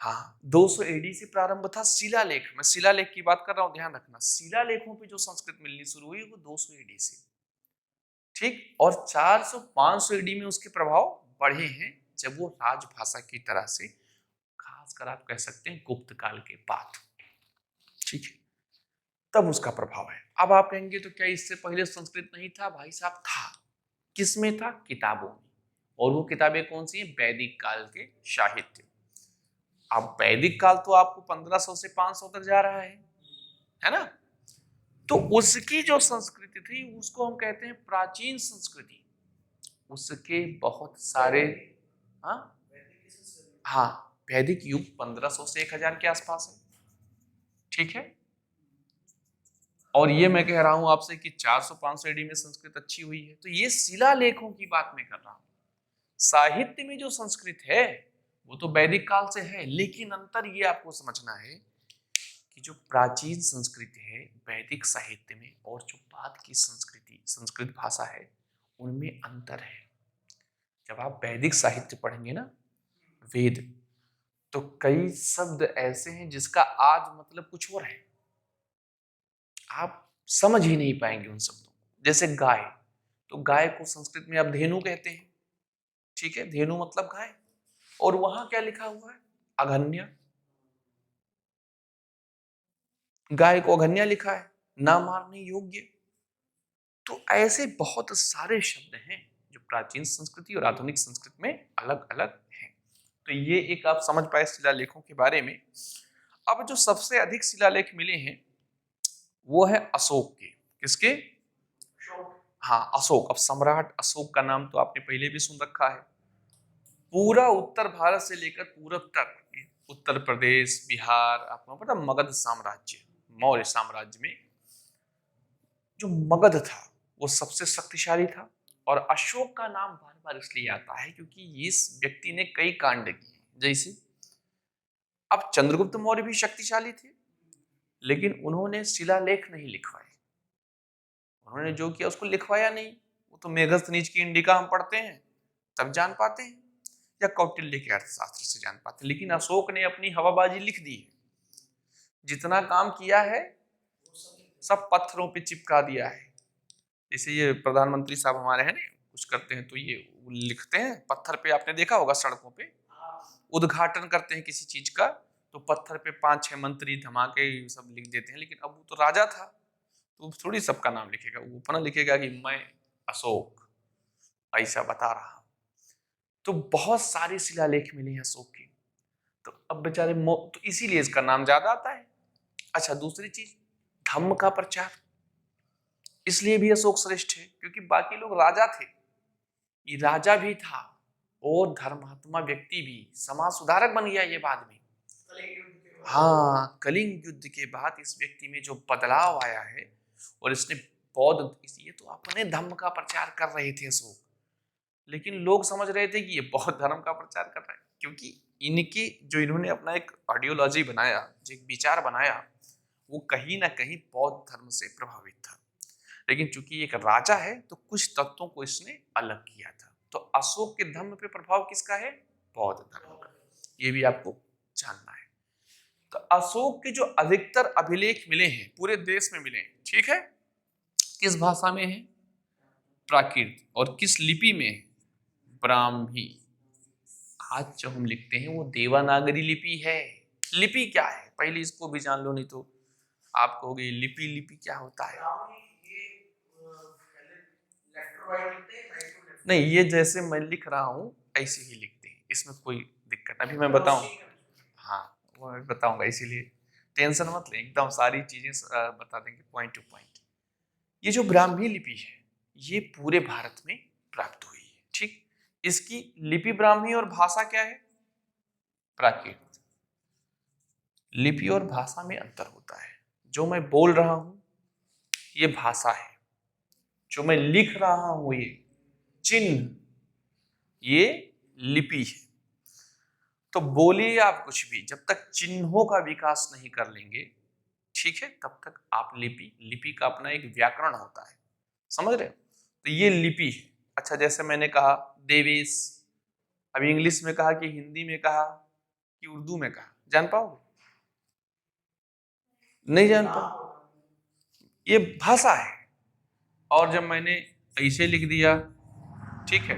हाँ, 200 एडी से प्रारंभ था शिलालेख। मैं शिलालेख की बात कर रहा हूं, ध्यान रखना। शिलालेखों पे जो संस्कृत मिलनी शुरू हुई वो 200 एडी से, ठीक। और 400 500 एडी में उसके प्रभाव बढ़े हैं, जब वो राजभाषा की तरह से, खासकर आप कह सकते हैं गुप्त काल के बाद, ठीक है, तब उसका प्रभाव है। अब आप कहेंगे तो क्या इससे पहले संस्कृत नहीं था? भाई साहब था। किसमें था? किताबों में। और वो किताबें कौन सी हैं? वैदिक काल के साहित्य। अब वैदिक काल तो आपको 1500 से 500 तक जा रहा है ना? तो उसकी जो संस्कृति थी उसको हम कहते हैं प्राचीन संस्कृति। उसके बहुत सारे, हाँ हाँ, वैदिक युग 1500 से 1000 के आसपास है, ठीक है। और ये मैं कह रहा हूं आपसे कि 400-500 एडी में संस्कृत अच्छी हुई है। तो ये शिलालेखों की बात मैं कर रहा हूं। साहित्य में जो संस्कृत है वो तो वैदिक काल से है, लेकिन अंतर ये आपको समझना है कि जो प्राचीन संस्कृति है वैदिक साहित्य में और जो बाद की संस्कृति संस्कृत भाषा है, उनमें अंतर है। जब आप वैदिक साहित्य पढ़ेंगे ना, वेद, तो कई शब्द ऐसे हैं जिसका आज मतलब कुछ और है, आप समझ ही नहीं पाएंगे उन शब्दों को। जैसे गाय, तो गाय को संस्कृत में आप धेनु कहते हैं, ठीक है, धेनु मतलब गाय। और वहां क्या लिखा हुआ है? अघन्या। गाय को अघन्या लिखा है, ना मारने योग्य। तो ऐसे बहुत सारे शब्द हैं जो प्राचीन संस्कृति और आधुनिक संस्कृत में अलग अलग हैं। तो ये एक आप समझ पाए शिलालेखों के बारे में। अब जो सबसे अधिक शिलालेख मिले हैं वो है अशोक के। किसके? हाँ, अशोक। अब सम्राट अशोक का नाम तो आपने पहले भी सुन रखा है। पूरा उत्तर भारत से लेकर पूरब तक, उत्तर प्रदेश, बिहार, आपको पता मगध साम्राज्य, मौर्य साम्राज्य में जो मगध था वो सबसे शक्तिशाली था। और अशोक का नाम बार बार इसलिए आता है क्योंकि इस व्यक्ति ने कई कांड किए। जैसे अब चंद्रगुप्त मौर्य भी शक्तिशाली थे, लेकिन उन्होंने शिलालेख नहीं लिखवाए। उन्होंने जो किया उसको लिखवाया नहीं। वो तो मेघस्थ नीच की इंडिका हम पढ़ते हैं तब जान पाते हैं, या कौटिल्य के अर्थशास्त्र से जान पाते हैं। लेकिन अशोक ने अपनी हवाबाजी लिख दी है। जितना काम किया है सब पत्थरों पे चिपका दिया है। जैसे ये प्रधानमंत्री साहब हमारे हैं ना, कुछ करते हैं तो ये लिखते हैं पत्थर पे। आपने देखा होगा सड़कों पे उद्घाटन करते हैं किसी चीज का, तो पत्थर पे 5-6 मंत्री धमाके सब लिख देते हैं। लेकिन अब वो तो राजा था, तो थोड़ी सबका नाम लिखेगा। वो अपना लिखेगा कि मैं अशोक ऐसा बता रहा हूं। तो बहुत सारे शिलालेख मिले हैं अशोक के। तो अब बेचारे तो इसीलिए इसका नाम ज्यादा आता है। अच्छा, दूसरी चीज, धम्म का प्रचार, इसलिए भी अशोक श्रेष्ठ है क्योंकि बाकी लोग राजा थे, ये राजा भी था और धर्मात्मा व्यक्ति भी, समाज सुधारक बन गया ये बाद में। हाँ, कलिंग युद्ध के बाद इस व्यक्ति में जो बदलाव आया है, और इसने बौद्ध, ये तो अपने धर्म का प्रचार कर रहे थे अशोक, लेकिन लोग समझ रहे थे कि ये बौद्ध धर्म का प्रचार कर रहा है, क्योंकि इनके जो इन्होंने अपना एक आइडियोलॉजी बनाया, जो एक विचार बनाया, वो कहीं ना कहीं बौद्ध धर्म से प्रभावित था। लेकिन चूंकि एक राजा है तो कुछ तत्वों को इसने अलग किया था। तो अशोक के धर्म पे प्रभाव किसका है? बौद्ध धर्म का। ये भी आपको जानना है। तो अशोक के जो अधिकतर अभिलेख मिले हैं पूरे देश में मिले हैं, ठीक है, किस भाषा में है? प्राकृत। और किस लिपि में है? ब्राह्मी। आज जो हम लिखते हैं वो देवनागरी लिपि है। लिपि क्या है पहले इसको भी जान लो, नहीं तो आप कहोगे लिपि लिपि क्या होता है। नहीं, ये जैसे मैं लिख रहा हूं ऐसे ही लिखते हैं, इसमें कोई दिक्कत। अभी मैं बताऊं, हाँ वो मैं बताऊंगा, इसीलिए टेंशन मत ले, एकदम सारी चीजें बता देंगे पॉइंट टू पॉइंट। ये जो ब्राह्मी लिपि है ये पूरे भारत में प्राप्त हुई है, ठीक। इसकी लिपि ब्राह्मी और भाषा क्या है? प्राकृत। लिपि और भाषा में अंतर होता है। जो मैं बोल रहा हूं ये भाषा है, जो मैं लिख रहा हूं ये चिन्ह, ये लिपि है। तो बोलिए आप कुछ भी, जब तक चिन्हों का विकास नहीं कर लेंगे, ठीक है, तब तक आप लिपि का अपना एक व्याकरण होता है, समझ रहे हो? तो ये लिपि है। अच्छा, जैसे मैंने कहा देवेश, अभी इंग्लिश में कहा कि हिंदी में कहा कि उर्दू में कहा, जान पाओगे? नहीं जान पाओ, ये भाषा है। और जब मैंने ऐसे लिख दिया, ठीक है,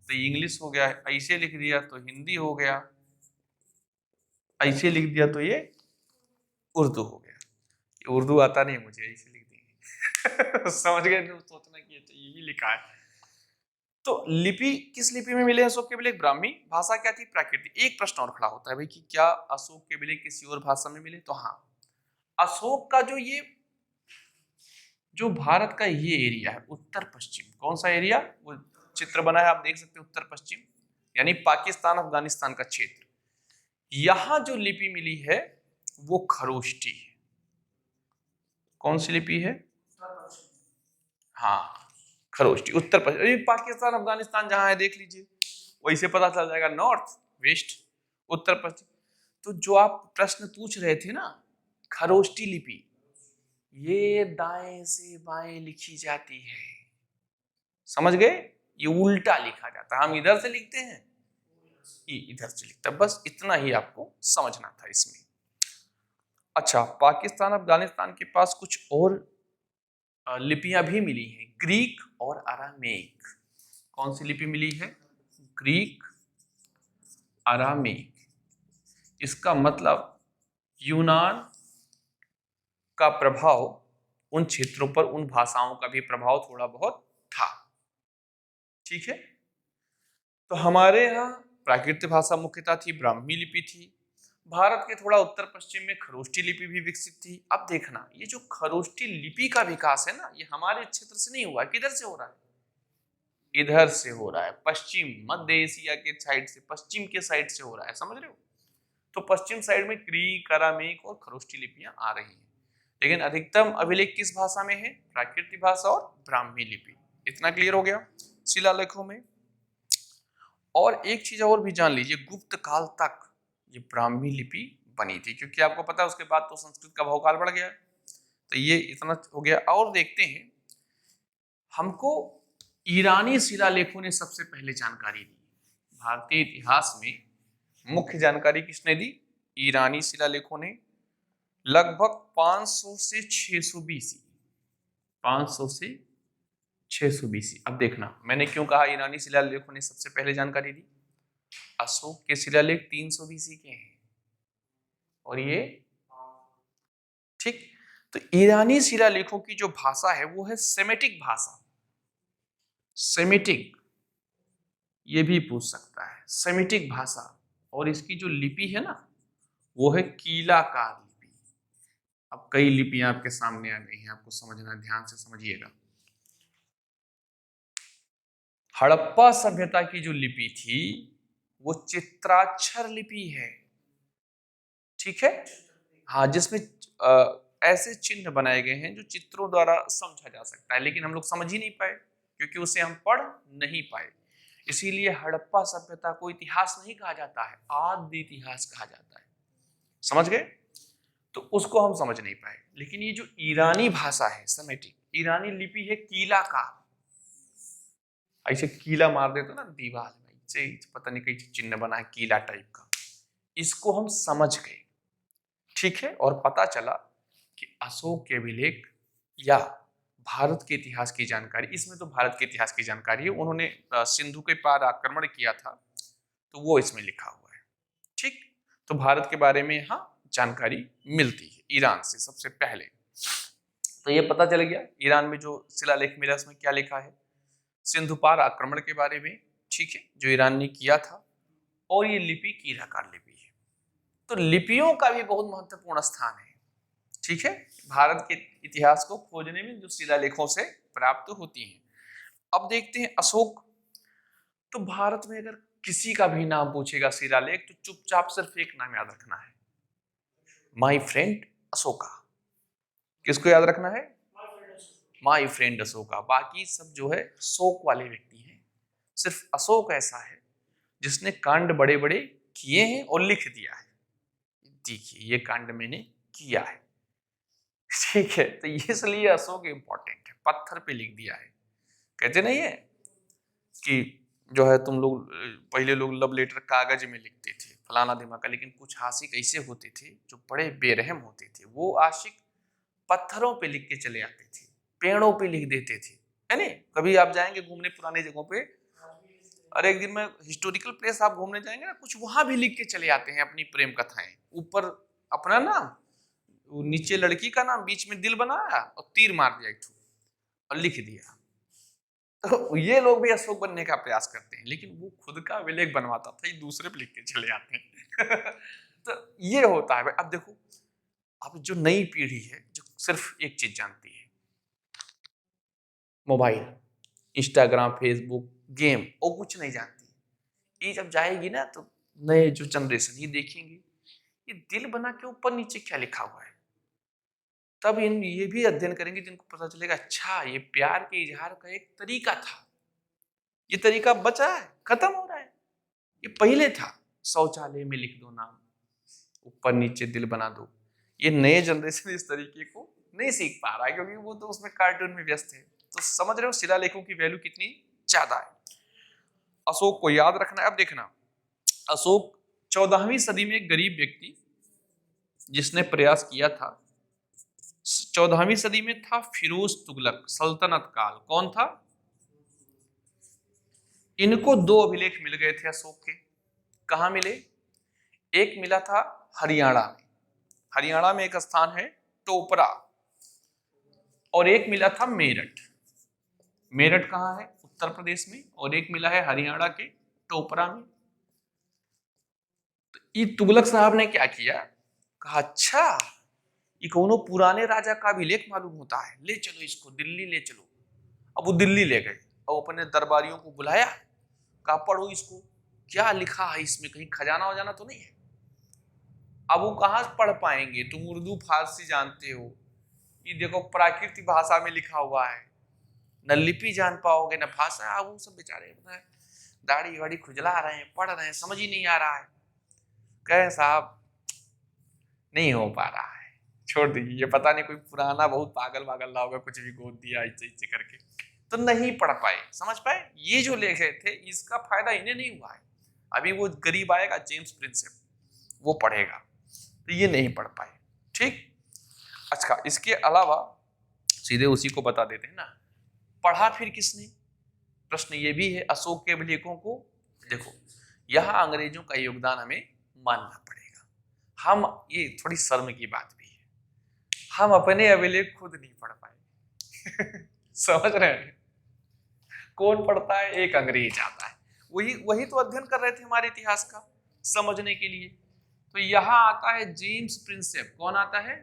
तो इंग्लिश हो गया, ऐसे लिख दिया तो हिंदी हो गया, ऐसे लिख दिया तो ये उर्दू हो गया। उर्दू आता नहीं मुझे, ऐसे लिख देंगे समझ गए? तो सोचना कि अच्छा ये भी लिखा है। तो लिपि किस लिपि में मिले अशोक के अभिलेख? ब्राह्मी। भाषा क्या थी? प्राकृतिक। एक प्रश्न और खड़ा होता है भाई कि क्या अशोक के अभिलेख किसी और भाषा में मिले? तो हाँ, अशोक का जो भारत का ये एरिया है उत्तर पश्चिम, कौन सा एरिया? वो चित्र बना है आप देख सकते हैं, उत्तर पश्चिम यानी पाकिस्तान अफगानिस्तान का क्षेत्र। यहां जो लिपि मिली है वो खरोष्टी है। कौन सी लिपि है? हाँ, खरोष्टी। उत्तर पश्चिम, पाकिस्तान अफगानिस्तान जहां है देख लीजिए, वैसे पता चल जाएगा नॉर्थ वेस्ट उत्तर पश्चिम। तो जो आप प्रश्न पूछ रहे थे ना, खरोष्टी लिपि, ये दाएं से बाएं लिखी जाती है, समझ गए? ये उल्टा लिखा जाता है, हम इधर से लिखते हैं, ये इधर से लिखता है। बस इतना ही आपको समझना था इसमें। अच्छा, पाकिस्तान अफगानिस्तान के पास कुछ और लिपियां भी मिली हैं, ग्रीक और अरामेक। कौन सी लिपि मिली है? Greek, Aramaic. इसका मतलब यूनान का प्रभाव उन क्षेत्रों पर, उन भाषाओं का भी प्रभाव थोड़ा बहुत था, ठीक है। तो हमारे यहाँ प्राकृतिक भाषा मुख्यतः थी, ब्राह्मी लिपि थी। भारत के थोड़ा उत्तर पश्चिम में खरोष्टी लिपि भी विकसित थी। अब देखना, ये जो खरोष्टी लिपि का विकास है ना, ये हमारे क्षेत्र से नहीं हुआ, किधर से हो रहा है? इधर से हो रहा है, पश्चिम मध्य एशिया के साइड से, पश्चिम के साइड से हो रहा है, समझ रहे हो? तो पश्चिम साइड में ग्रीक, अरामीक और खरोष्टी लिपियां आ रही हैं, लेकिन अधिकतम अभिलेख किस भाषा में है? प्राकृतिक भाषा और ब्राह्मी लिपि। इतना क्लियर हो गया शिलालेखों में। और एक चीज और भी जान लीजिए, गुप्त काल तक ये ब्राह्मी लिपि बनी थी, क्योंकि आपको पता है उसके बाद तो संस्कृत का भौकाल बढ़ गया। तो ये इतना हो गया। और देखते हैं, हमको ईरानी शिलालेखों ने सबसे पहले जानकारी दी। भारतीय इतिहास में मुख्य जानकारी किसने दी? ईरानी शिलालेखों ने। लगभग 500 से 600 बीसी, 500 से 600 बीसी। अब देखना, मैंने क्यों कहा ईरानी शिलालेखों ने सबसे पहले जानकारी दी? अशोक के शिलालेख 300 बीसी के हैं, और ये, ठीक। तो ईरानी शिलालेखों की जो भाषा है वो है सेमेटिक भाषा। सेमेटिक, ये भी पूछ सकता है, सेमेटिक भाषा। और इसकी जो लिपि है ना, वो है कीलाकार लिपि। अब कई लिपियां आपके सामने आ गई हैं, आपको समझना, ध्यान से समझिएगा। हड़प्पा सभ्यता की जो लिपि थी वो चित्राक्षर लिपि है, ठीक है। हाँ, जिसमें ऐसे चिन्ह बनाए गए हैं जो चित्रों द्वारा समझा जा सकता है, लेकिन हम लोग समझ ही नहीं पाए क्योंकि उसे हम पढ़ नहीं पाए। इसीलिए हड़प्पा सभ्यता को इतिहास नहीं कहा जाता है, आदि इतिहास कहा जाता है, समझ गए? तो उसको हम समझ नहीं पाए। लेकिन ये जो ईरानी भाषा है, सेमेटिक, ईरानी लिपि है कीलाकार। ऐसे कीला मार देते ना दीवार में, ऐसे पता नहीं कैसे चिन्ह बना है कीला टाइप का, इसको हम समझ गए, ठीक है। और पता चला कि अशोक के अभिलेख या भारत के इतिहास की जानकारी, इसमें तो भारत के इतिहास की जानकारी है, उन्होंने सिंधु के पार आक्रमण किया था तो वो इसमें लिखा हुआ है, ठीक। तो भारत के बारे में यहाँ जानकारी मिलती है ईरान से सबसे पहले। तो ये पता चल गया ईरान में जो शिलालेख मिला उसमें क्या लिखा है, सिंधु पार आक्रमण के बारे में, ठीक है, जो ईरान ने किया था। और ये लिपि कीलाकार लिपि है। तो लिपियों का भी बहुत महत्वपूर्ण स्थान है, ठीक है, भारत के इतिहास को खोजने में, जो शिलालेखों से प्राप्त होती हैं। अब देखते हैं अशोक। तो भारत में अगर किसी का भी नाम पूछेगा शिलालेख, तो चुपचाप सिर्फ एक नाम याद रखना है, माय फ्रेंड अशोका। किसको याद रखना है? My friend Ashoka. बाकी सब जो है शोक वाले व्यक्ति हैं। सिर्फ अशोक ऐसा है जिसने कांड बड़े बड़े किए हैं और लिख दिया है, देखिए ये कांड मैंने किया है, ठीक है। तो इसलिए अशोक इंपॉर्टेंट है, पत्थर पे लिख दिया है। कहते नहीं है कि जो है तुम लोग पहले लोग लव लेटर कागज में लिखते थे फलाना दिमाग, लेकिन कुछ आशिक ऐसे होते थे जो बड़े बेरहम होते थे, वो आशिक पत्थरों पे लिख के चले आते थे, पेड़ों पे लिख देते थे, है नहीं। कभी आप जाएंगे घूमने पुराने जगहों पे, और एक दिन में हिस्टोरिकल प्लेस आप घूमने जाएंगे ना, कुछ वहां भी लिख के चले आते हैं अपनी प्रेम कथाएं, ऊपर अपना नाम, नीचे लड़की का नाम, बीच में दिल बनाया और तीर मार दिया एक और लिख दिया। तो ये लोग भी अशोक बनने का प्रयास करते हैं, लेकिन वो खुद का विलेख बनवाता था, ये दूसरे पे लिख के चले आते हैं। तो ये होता है। अब देखो, अब जो नई पीढ़ी है जो सिर्फ एक चीज जानती है, मोबाइल, इंस्टाग्राम, फेसबुक, गेम, और कुछ नहीं जानती। ये जब जाएगी ना तो नए जो जनरेशन ये देखेंगे ये दिल बना के ऊपर नीचे क्या लिखा हुआ है, तब ये भी अध्ययन करेंगे जिनको पता चलेगा अच्छा ये प्यार के इजहार का एक तरीका था, ये तरीका बचा है, खत्म हो रहा है, ये पहले था। शौचालय में लिख दो नाम, ऊपर नीचे दिल बना दो। ये नए जनरेशन इस तरीके को नहीं सीख पा रहा है, क्योंकि वो तो उसमें कार्टून में व्यस्त है। तो समझ रहे हो शिलालेखों की वैल्यू कितनी ज्यादा है। अशोक को याद रखना है। अब देखना, अशोक 14वीं सदी में एक गरीब व्यक्ति जिसने प्रयास किया था, 14वीं सदी में था फिरोज तुगलक, सल्तनत काल। कौन था? इनको दो अभिलेख मिल गए थे अशोक के। कहां मिले? एक मिला था हरियाणा में, हरियाणा में एक स्थान है टोपरा, और एक मिला था मेरठ। मेरठ कहां है? उत्तर प्रदेश में। और एक मिला है हरियाणा के टोपरा में। तो ये तुगलक साहब ने क्या किया, कहा अच्छा ये कोनो पुराने राजा का अभिलेख मालूम होता है, ले चलो इसको दिल्ली ले चलो। अब वो दिल्ली ले गए और अपने दरबारियों को बुलाया, कहा पढ़ो इसको, क्या लिखा है इसमें, कहीं खजाना वजाना तो नहीं है। अब वो कहां पढ़ पाएंगे, तुम उर्दू फारसी जानते हो, ये देखो प्राकृतिक भाषा में लिखा हुआ है, न लिपि जान पाओगे न भाषा। अब वो सब बेचारे दाढ़ी वाड़ी खुजला रहे हैं, पढ़ रहे हैं, समझ ही नहीं आ रहा है। कहे साहब नहीं हो पा रहा है, छोड़ दीजिए, ये पता नहीं कोई पुराना बहुत पागल वागल ला होगा, कुछ भी गोद दिया ऐसे करके, तो नहीं पढ़ पाए, समझ पाए। ये जो लेखे थे इसका फायदा इन्हें नहीं हुआ है। अभी वो गरीब आएगा जेम्स प्रिंसेप, वो पढ़ेगा, तो ये नहीं पढ़ पाए, ठीक। अच्छा, इसके अलावा सीधे उसी को बता देते हैं ना, पढ़ा फिर किसने? प्रश्न ये भी है। अशोक के अभिलेखों को देखो, यहां अंग्रेजों का योगदान हमें मानना पड़ेगा। हम, ये थोड़ी शर्म की बात भी है, हम अपने अभिलेख खुद नहीं पढ़ पाए। समझ रहे हैं? कौन पढ़ता है? एक अंग्रेज आता है, वही तो अध्ययन कर रहे थे हमारे इतिहास का समझने के लिए। तो यहां आता है जेम्स प्रिंसेप। कौन आता है?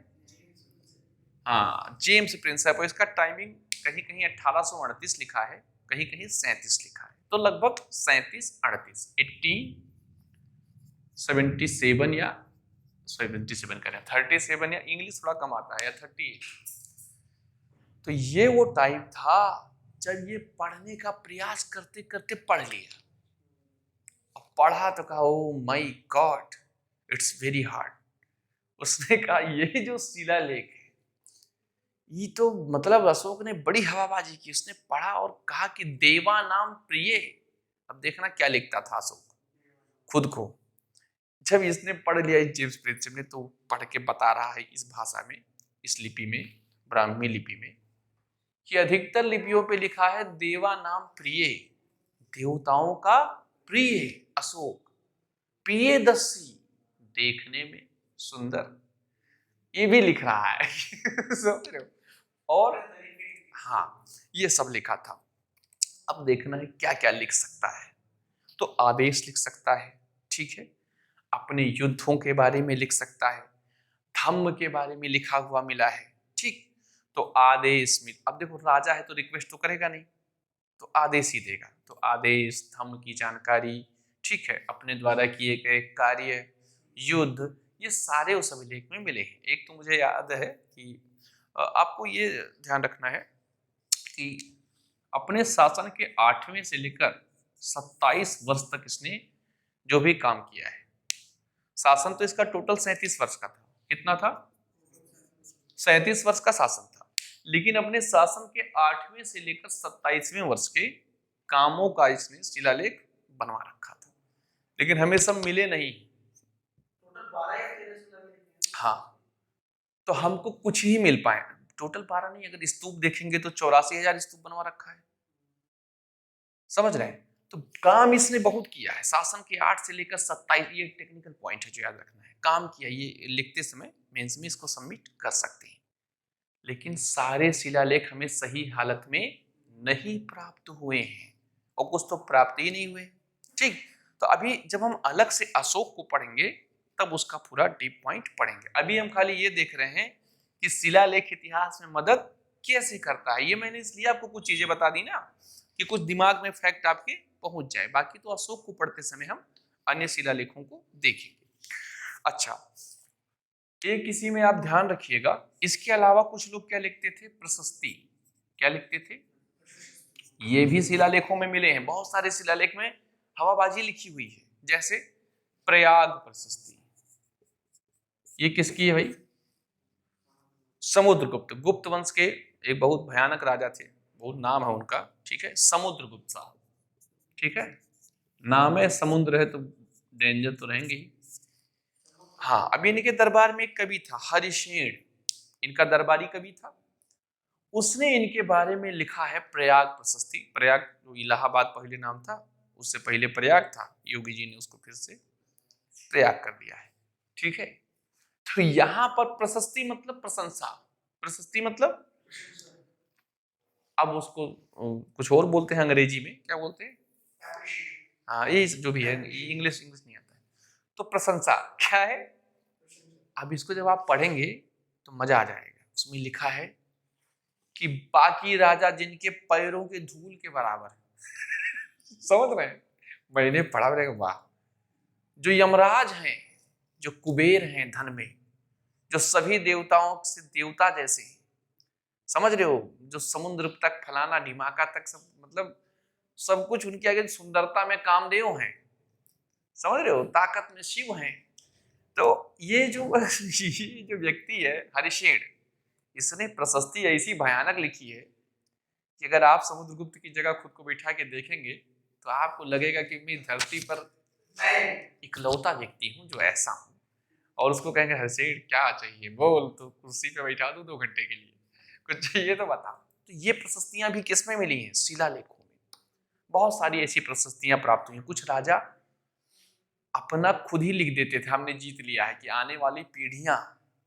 हाँ, जेम्स प्रिंसेप। और इसका टाइमिंग कहीं कहीं 1838 लिखा है, कहीं कहीं 37 लिखा है, तो लगभग 37-38, 1877 या 77 करें, 37, या इंग्लिश थोड़ा कम आता है, या 38। तो ये वो टाइम था जब ये पढ़ने का प्रयास करते करते पढ़ लिया। अब पढ़ा तो कहा oh my God it's very hard. उसने कहा ये जो शिलालेख है, ये तो मतलब अशोक ने बड़ी हवाबाजी की। उसने पढ़ा और कहा कि देवा नाम प्रिय। अब देखना क्या लिखता था अशोक खुद को। जब इसने पढ़ लिया जेम्स प्रिंसेप ने, तो पढ़ के बता रहा है इस भाषा में, इस लिपि में, ब्राह्मी लिपि में, कि अधिकतर लिपियों पे लिखा है देवा नाम प्रिय, देवताओं का प्रिय अशोक, प्रियदर्शी, देखने में सुंदर, ये भी लिख रहा है। समझ रहे हो? और हाँ, ये सब लिखा था। अब देखना है क्या क्या लिख सकता है। तो आदेश लिख सकता है, ठीक है, अपने युद्धों के बारे में लिख सकता है, धम्म के बारे में लिखा हुआ मिला है, ठीक। तो आदेश में, अब देखो राजा है तो रिक्वेस्ट तो करेगा नहीं, तो आदेश ही देगा। तो आदेश, धम्म की जानकारी, ठीक है, अपने द्वारा किए गए कार्य, युद्ध, ये सारे उस अभिलेख में मिले हैं। एक तो मुझे याद है कि आपको ये ध्यान रखना है कि अपने शासन के 8वें से लेकर 27 वर्ष तक इसने जो भी काम किया है। शासन तो इसका टोटल 37 वर्ष का था। कितना था? 37 वर्ष का शासन था, लेकिन अपने शासन के 8वें से लेकर 27वें वर्ष के कामों का इसने शिलालेख बनवा रखा था, लेकिन हमें सब मिले नहीं। हाँ, तो हमको कुछ ही मिल पाए, टोटल 12 नहीं। अगर स्तूप देखेंगे तो 84,000 स्तूप बनवा रखा है, समझ रहे हैं? तो काम इसने बहुत किया है। शासन के 8 से लेकर 27, ये टेक्निकल पॉइंट है जो याद रखना है। काम किया, ये लिखते समय मेंस में इसको सबमिट कर सकते हैं, लेकिन सारे शिलालेख हमें सही हालत में नहीं प्राप्त हुए हैं, और कुछ तो प्राप्त ही नहीं हुए। ठीक, तो अभी जब हम अलग से अशोक को पढ़ेंगे तब उसका पूरा डीप पॉइंट पढ़ेंगे। अभी हम खाली ये देख रहे हैं कि शिलालेख इतिहास में मदद कैसे करता है। ये मैंने इसलिए आपको कुछ चीजें बता दी ना कि कुछ दिमाग में फैक्ट आपके पहुंच जाए। बाकी तो अशोक को पढ़ते समय हम अन्य शिलालेखों को देखेंगे। अच्छा, एक किसी में आप ध्यान रखिएगा, इसके अलावा कुछ लोग क्या लिखते थे? प्रशस्ति। क्या लिखते थे? ये भी शिलालेखों में मिले हैं। बहुत सारे शिलालेख में हवाबाजी लिखी हुई है, जैसे प्रयाग प्रशस्ति। ये किसकी है भाई? समुद्रगुप्त। गुप्त वंश के एक बहुत भयानक राजा थे, बहुत नाम है उनका, ठीक है, समुद्रगुप्त साहब। ठीक है, नाम है, समुद्र है तो डेंजर तो रहेंगे ही। हाँ, अभी इनके दरबार में एक कवि था हरिशेन, इनका दरबारी कवि था। उसने इनके बारे में लिखा है प्रयाग प्रशस्ति। प्रयाग जो इलाहाबाद पहले नाम था, उससे पहले प्रयाग था, योगी जी ने उसको फिर से प्रयाग कर दिया है। ठीक है, तो यहां पर प्रशस्ति मतलब प्रशंसा, प्रशस्ति मतलब, अब उसको कुछ और बोलते हैं अंग्रेजी में, क्या बोलते हैं? हाँ, ये जो भी है, इंग्लिश नहीं आता है। तो प्रशंसा क्या है? अब इसको जब आप पढ़ेंगे तो मजा आ जाएगा। उसमें लिखा है कि बाकी राजा जिनके पैरों के धूल के बराबर है। समझ रहे हैं? मैंने पढ़ा, वाह, जो यमराज हैं, जो कुबेर हैं धन में, जो सभी देवताओं से देवता जैसे हैं, समझ रहे हो, जो समुद्र तक फलाना ढिमाका तक सब, मतलब सब कुछ उनके आगे, सुंदरता में कामदेव हैं, समझ रहे हो, ताकत में शिव हैं। तो ये जो ये जो व्यक्ति है हरिशेन, इसने प्रशस्ति ऐसी भयानक लिखी है कि अगर आप समुद्रगुप्त की जगह खुद को बैठा के देखेंगे तो आपको लगेगा कि मैं धरती पर इकलौता व्यक्ति हूं जो ऐसा हूं। और उसको कहेंगे हरिशेन क्या चाहिए, बोल, तो कुर्सी पे बैठा दूं 2 घंटे के लिए, कुछ चाहिए तो बता। तो ये प्रशस्तियां भी किसमें मिली हैं? शिलालेखों में। बहुत सारी ऐसी प्रशस्तियां प्राप्त हुई। कुछ राजा अपना खुद ही लिख देते थे, हमने जीत लिया है, कि आने वाली पीढ़ियां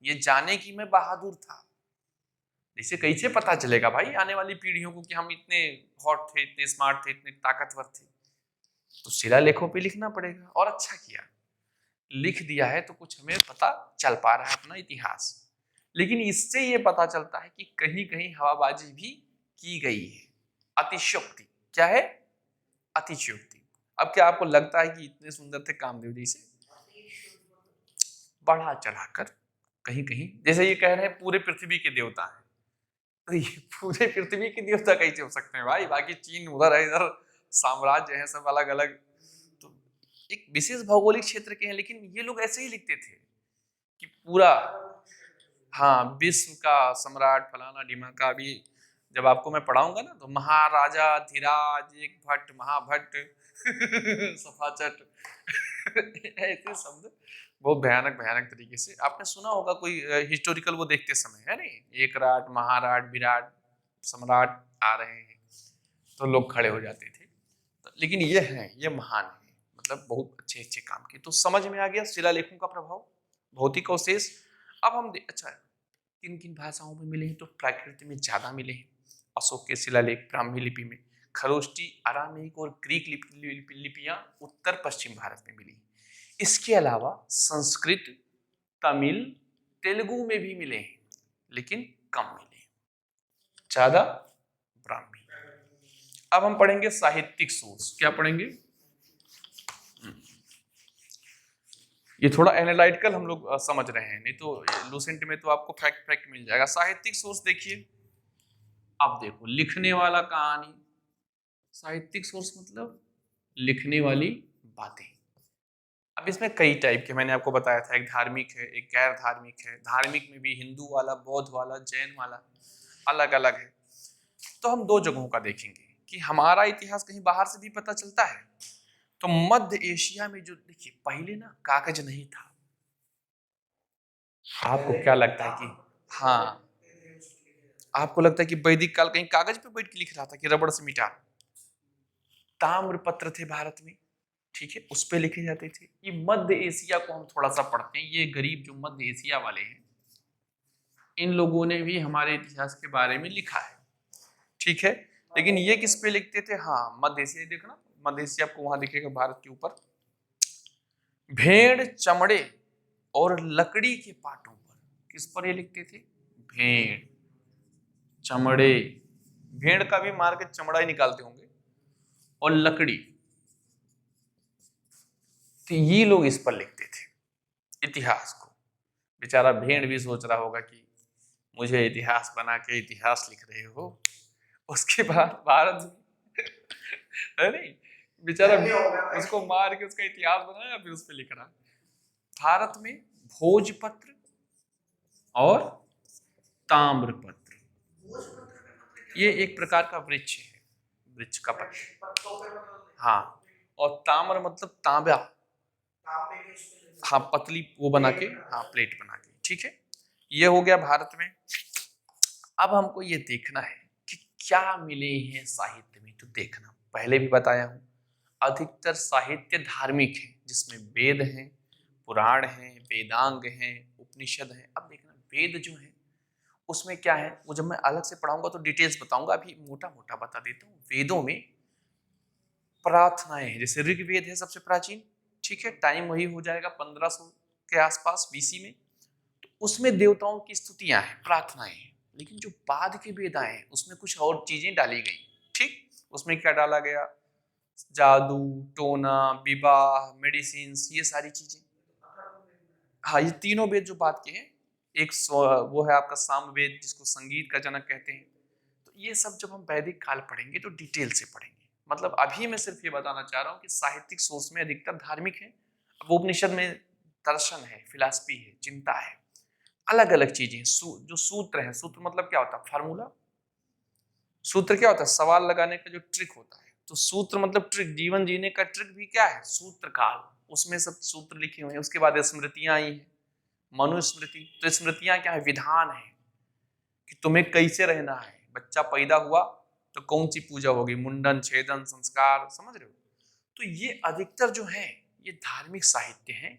ये जाने कि मैं बहादुर था। इसे कैसे पता चलेगा भाई आने वाली पीढ़ियों को कि हम इतने हॉट थे, इतने स्मार्ट थे, इतने ताकतवर थे? तो शिलालेखों पे लिखना पड़ेगा। और अच्छा किया, लिख दिया है तो कुछ हमें पता चल पा रहा है अपना इतिहास। लेकिन इससे ये पता चलता है कि कहीं कहीं हवाबाजी भी की गई है, अतिशयोक्ति। क्या है? अतिशयोक्ति। अब क्या आपको लगता है कि इतने सुंदर थे कामदेव जी से? बढ़ा चढ़ाकर कहीं कहीं, जैसे ये कह रहे हैं पूरे पृथ्वी के देवता हैं, तो ये पूरे पृथ्वी के देवता कैसे हो सकते हैं भाई? बाकी चीन उधर है, इधर साम्राज्य है, सब अलग अलग, तो एक विशेष भौगोलिक क्षेत्र के हैं। लेकिन ये लोग ऐसे ही लिखते थे कि पूरा, हाँ, विश्व का सम्राट फलाना ढिमाका। भी जब आपको मैं पढ़ाऊंगा ना तो महाराजा धीराज एक भट्ट महाभट्ट सफाचट ऐसे शब्द बहुत भयानक भयानक तरीके से आपने सुना होगा कोई हिस्टोरिकल वो देखते समय, है नहीं, एक राट महाराट विराट सम्राट आ रहे हैं तो लोग खड़े हो जाते थे। तो लेकिन ये है, ये महान है, मतलब बहुत अच्छे अच्छे काम किए। तो समझ में आ गया शिलालेखों का प्रभाव, भौतिक अवशेष। अब हम अच्छा, किन किन भाषाओं में मिले हैं? तो प्राकृत में ज्यादा मिले हैं। अशोक के शिलालेख ब्राह्मी लिपि में, खरोष्टी, अरामीक और ग्रीक लिपियां उत्तर पश्चिम भारत में मिली। इसके अलावा संस्कृत, तमिल, तेलुगु में भी मिले हैं, लेकिन कम मिले, ज्यादा ब्राह्मी। अब हम पढ़ेंगे साहित्यिक सोर्स। क्या पढ़ेंगे? ये थोड़ा एनालिटिकल हम लोग समझ रहे हैं, नहीं तो लूसेंट में तो आपको फैक्ट मिल जाएगा। साहित्यिक सोर्स देखिए, अब देखो, लिखने वाला कहानी, साहित्यिक सोर्स मतलब लिखने वाली बातें। अब इसमें कई टाइप के मैंने आपको बताया था, एक धार्मिक है, एक गैर धार्मिक है। धार्मिक में भी हिंदू वाला, बौद्ध वाला, जैन वाला अलग अलग है। तो हम दो जगहों का देखेंगे कि हमारा इतिहास कहीं बाहर से भी पता चलता है। तो मध्य एशिया में जो, देखिए पहले ना कागज नहीं था। आपको क्या लगता है कि, हाँ, आपको लगता है कि वैदिक काल कहीं कागज पे बैठ के लिख रहा था कि रबड़ से मिटा? ताम्र पत्र थे भारत में, ठीक है, उस पे लिखे जाते थे। ये मध्य एशिया को हम थोड़ा सा पढ़ते हैं। ये गरीब जो मध्य एशिया वाले हैं, इन लोगों ने भी हमारे इतिहास के बारे में लिखा है, ठीक है। लेकिन ये किस पे लिखते थे? हाँ, मध्य एशिया, देखना मध्य एशिया आपको वहां दिखेगा भारत के ऊपर। भेड़, चमड़े और लकड़ी के पाटों पर, किस पर ये लिखते थे? भेड़, चमड़े, भेड़ का भी मार के चमड़ा ही निकालते होंगे, और लकड़ी। तो ये लोग इस पर लिखते थे इतिहास को। बेचारा भेड़ भी सोच रहा होगा कि मुझे इतिहास बना के इतिहास लिख रहे हो, उसके बाद भारत में अरे बेचारा उसको मार के उसका इतिहास बनाया, फिर उस पर लिख रहा। भारत में भोजपत्र और ताम्रपत्र, ये एक प्रकार का वृक्ष है, वृक्ष का पत्र। हाँ, और ताम्र मतलब तांबा, हाँ, पतली वो बना के, हाँ, प्लेट बना के, ठीक है। ये हो गया भारत में। अब हमको ये देखना है कि क्या मिले हैं साहित्य में। तो देखना, पहले भी बताया हूं, अधिकतर साहित्य धार्मिक है, जिसमें वेद हैं, पुराण हैं, वेदांग हैं, उपनिषद हैं। अब देखना, वेद जो है उसमें क्या है, वो जब मैं अलग से पढ़ाऊंगा तो डिटेल्स बताऊंगा, अभी मोटा मोटा बता देता हूँ। वेदों में प्रार्थनाएं हैं, जैसे ऋग्वेद है सबसे प्राचीन, ठीक है, टाइम वही हो जाएगा 1500 के आसपास बीसी में। तो उसमें देवताओं की स्तुतियां हैं, प्रार्थनाएं हैं। लेकिन जो बाद के वेद आए हैं उसमें कुछ और चीजें डाली गई, ठीक। उसमें क्या डाला गया? जादू, टोना, विवाह, मेडिसिन, ये सारी चीजें। हाँ, ये तीनों वेद जो बात के हैं, एक वो है आपका सामवेद, जिसको संगीत का जनक कहते हैं। तो ये सब जब हम वैदिक काल पढ़ेंगे तो डिटेल से पढ़ेंगे। मतलब अभी मैं सिर्फ ये बताना चाह रहा हूँ कि साहित्यिक सोर्स में अधिकतर धार्मिक है। अब उपनिषद में दर्शन है, फिलॉसफी है, चिंता है, अलग अलग चीजें। जो सूत्र है, सूत्र मतलब क्या होता है? फार्मूला। सूत्र क्या होता है? सवाल लगाने का जो ट्रिक होता है। तो सूत्र मतलब ट्रिक, जीवन जीने का ट्रिक भी क्या है? सूत्र काल, उसमें सब सूत्र लिखे हुए हैं। उसके बाद स्मृतियां आई हैं, मनुस्मृति। तो स्मृतियां क्या है? विधान है कि तुम्हें कैसे रहना है। बच्चा पैदा हुआ तो कौन सी पूजा होगी? मुंडन, छेदन, संस्कार, समझ रहे हो? तो ये अधिकतर जो है ये धार्मिक साहित्य है,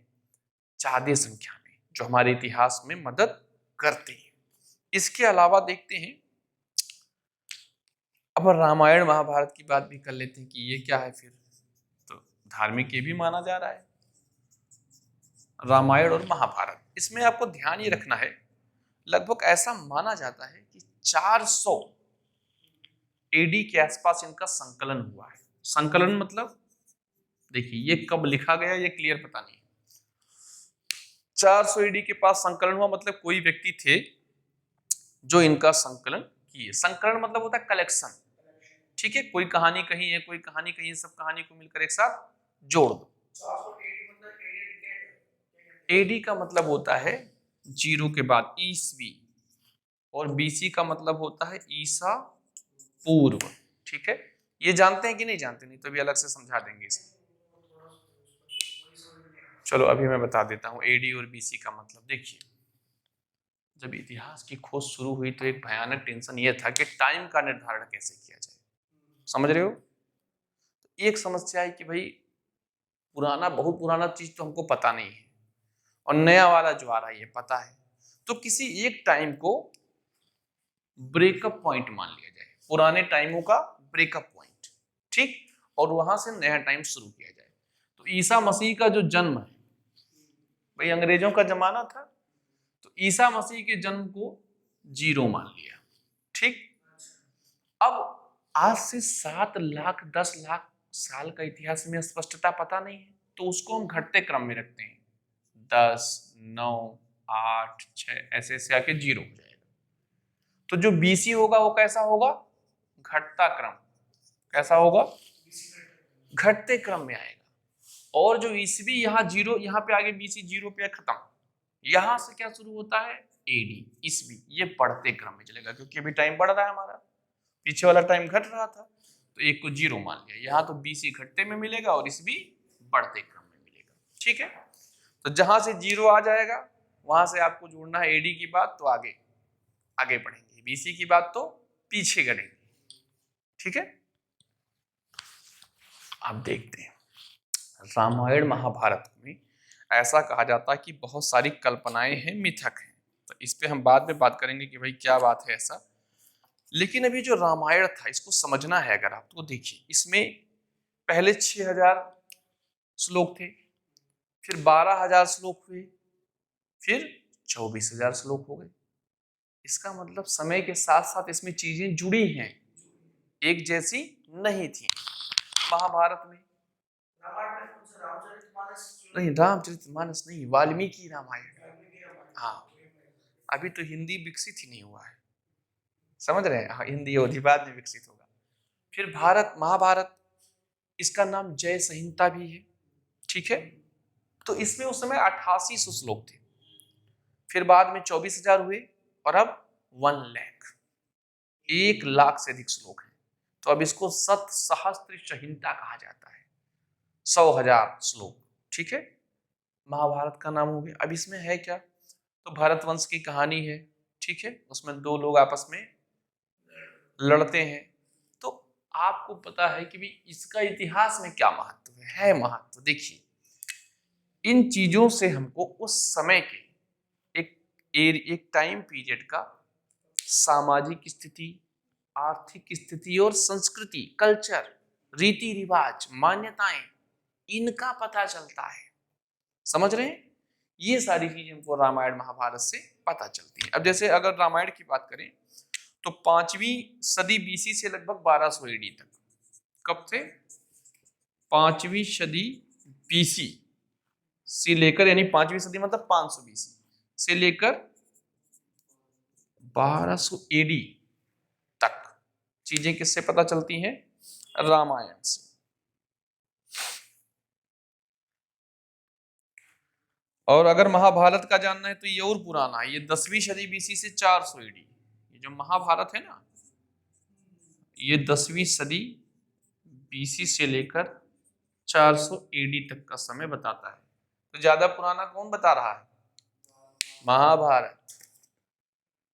ज्यादा संख्या में, जो हमारे इतिहास में मदद करते हैं। इसके अलावा देखते हैं, अब रामायण महाभारत की बात भी कर लेते हैं कि ये क्या है फिर। तो धार्मिक ये भी माना जा रहा है, रामायण और महाभारत। इसमें आपको ध्यान ये रखना है, लगभग ऐसा माना जाता है कि 400 एडी के आसपास इनका संकलन हुआ है। संकलन मतलब, देखिए ये कब लिखा गया ये क्लियर पता नहीं। 400 एडी के पास संकलन हुआ, मतलब कोई व्यक्ति थे जो इनका संकलन किए। संकलन मतलब होता है कलेक्शन, ठीक है। कोई कहानी कहीं है, कोई कहानी कहीं है, सब कहानी को मिलकर एक साथ जोड़ दो। एडी का मतलब होता है जीरो के बाद ईसवी, और बीसी का मतलब होता है ईसा पूर्व, ठीक है। ये जानते हैं कि नहीं जानते? नहीं तो भी अलग से समझा देंगे इसको। चलो अभी मैं बता देता हूँ एडी और बीसी का मतलब। देखिए, जब इतिहास की खोज शुरू हुई तो एक भयानक टेंशन ये था कि टाइम का निर्धारण कैसे किया जाए। समझ रहे हो? तो एक समस्या है कि भाई पुराना, बहुत पुराना चीज तो हमको पता नहीं है, और नया वाला जो आ रहा है ये पता है। तो किसी एक टाइम को ब्रेकअप पॉइंट मान लिया जाए, पुराने टाइमों का ब्रेकअप पॉइंट, ठीक, और वहां से नया टाइम शुरू किया जाए। तो ईसा मसीह का जो जन्म है, भाई अंग्रेजों का जमाना था, तो ईसा मसीह के जन्म को जीरो मान लिया, ठीक। अब आज से 7 लाख 10 लाख साल का इतिहास में स्पष्टता पता नहीं है, तो उसको हम घटते क्रम में रखते हैं। 10, 9, 8, 6 ऐसे ऐसे आके जीरो हो जाएगा। तो जो बीसी होगा वो कैसा होगा, घटता क्रम, कैसा होगा, घटते क्रम में आएगा। और जो ईसवी यहाँ जीरो, यहाँ पे आगे बीसी जीरो पे खत्म, यहां से क्या शुरू होता है, एडी ईसवी, ये बढ़ते क्रम में चलेगा क्योंकि अभी टाइम बढ़ रहा है हमारा, पीछे वाला टाइम घट रहा था, तो एक को जीरो मान लिया। यहाँ तो बीसी घटते में मिलेगा और ईसवी बढ़ते क्रम में मिलेगा। ठीक है, तो जहां से जीरो आ जाएगा वहां से आपको जोड़ना है एडी की बात, तो आगे आगे बढ़ेंगे, बीसी की बात तो पीछे करेंगे। ठीक है, अब देखते हैं रामायण महाभारत में ऐसा कहा जाता है कि बहुत सारी कल्पनाएं हैं, मिथक हैं, तो इस पे हम बाद में बात करेंगे कि भाई क्या बात है ऐसा। लेकिन अभी जो रामायण था इसको समझना है अगर आप, तो देखिए इसमें पहले 6000 श्लोक थे, फिर 12000 श्लोक हुए, फिर 24000 श्लोक हो गए। इसका मतलब समय के साथ साथ इसमें चीजें जुड़ी हैं, एक जैसी नहीं थी। महाभारत में नहीं, रामचरितमानस नहीं, वाल्मीकि रामायण। हाँ, अभी तो हिंदी विकसित ही नहीं हुआ है, समझ रहे हैं, हाँ, हिंदी अवधि बाद में विकसित होगा। फिर भारत महाभारत, इसका नाम जय संहिता भी है। ठीक है, तो इसमें उस समय 8800 श्लोक थे, फिर बाद में 24000 हुए और अब 1 लाख, 1 लाख से अधिक श्लोक हैं। तो अब इसको सत सहस्त्र संहिता कहा जाता है, 100,000 श्लोक। ठीक है, महाभारत का नाम हो गया। अब इसमें है क्या, तो भारत वंश की कहानी है। ठीक है, उसमें 2 लोग आपस में लड़ते हैं, तो आपको पता है कि भी इसका इतिहास में क्या महत्व है महत्व। देखिए इन चीजों से हमको उस समय के एक टाइम पीरियड का सामाजिक स्थिति, आर्थिक स्थिति और संस्कृति, कल्चर, रीति रिवाज, मान्यताएं, इनका पता चलता है। समझ रहे हैं, ये सारी चीजें हमको रामायण महाभारत से पता चलती है। अब जैसे अगर रामायण की बात करें तो 5वीं सदी बीसी से लगभग 1200 एडी तक, कब से, 5वीं सदी बीसी से लेकर, यानी 5वीं सदी मतलब 500 बीसी से लेकर 1200 एडी तक चीजें किससे पता चलती हैं, रामायण से। और अगर महाभारत का जानना है तो ये और पुराना है, ये 10वीं सदी बीसी से 400 एडी। ये जो महाभारत है ना, ये 10वीं सदी बीसी से लेकर 400 एडी तक का समय बताता है। तो ज्यादा पुराना कौन बता रहा है, महाभारत।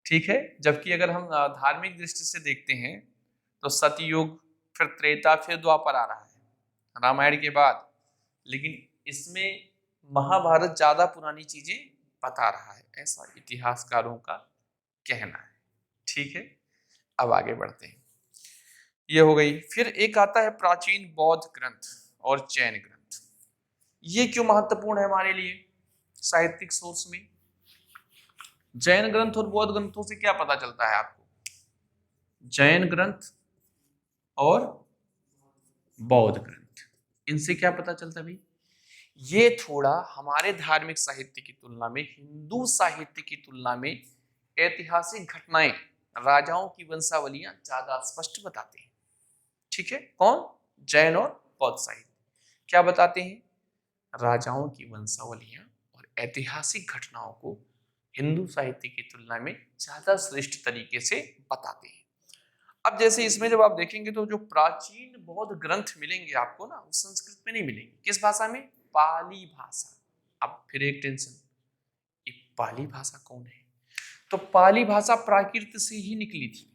ठीक है, जबकि अगर हम धार्मिक दृष्टि से देखते हैं तो सतयुग, फिर त्रेता, फिर द्वापर आ रहा है रामायण के बाद, लेकिन इसमें महाभारत ज्यादा पुरानी चीजें बता रहा है, ऐसा इतिहासकारों का कहना है। ठीक है, अब आगे बढ़ते हैं, ये हो गई। फिर एक आता है प्राचीन बौद्ध ग्रंथ और जैन ग्रंथ। ये क्यों महत्वपूर्ण है हमारे लिए साहित्यिक सोर्स में। जैन ग्रंथ और बौद्ध ग्रंथों से क्या पता चलता है आपको, जैन ग्रंथ और बौद्ध ग्रंथ, इनसे क्या पता चलता है भाई, ये थोड़ा हमारे धार्मिक साहित्य की तुलना में, हिंदू साहित्य की तुलना में ऐतिहासिक घटनाएं, राजाओं की वंशावलियां ज्यादा स्पष्ट बताते हैं। ठीक है, कौन, जैन और बौद्ध साहित्य क्या बताते हैं, राजाओं की वंशावलियां और ऐतिहासिक घटनाओं को हिंदू साहित्य की तुलना में ज्यादा श्रेष्ठ तरीके से बताते हैं। अब जैसे इसमें जब आप देखेंगे तो जो प्राचीन बौद्ध ग्रंथ मिलेंगे आपको ना, वो संस्कृत में नहीं मिलेंगे, किस भाषा में, पाली भाषा। अब फिर एक टेंशन, ये पाली भाषा कौन है, तो पाली भाषा प्राकृत से ही निकली थी।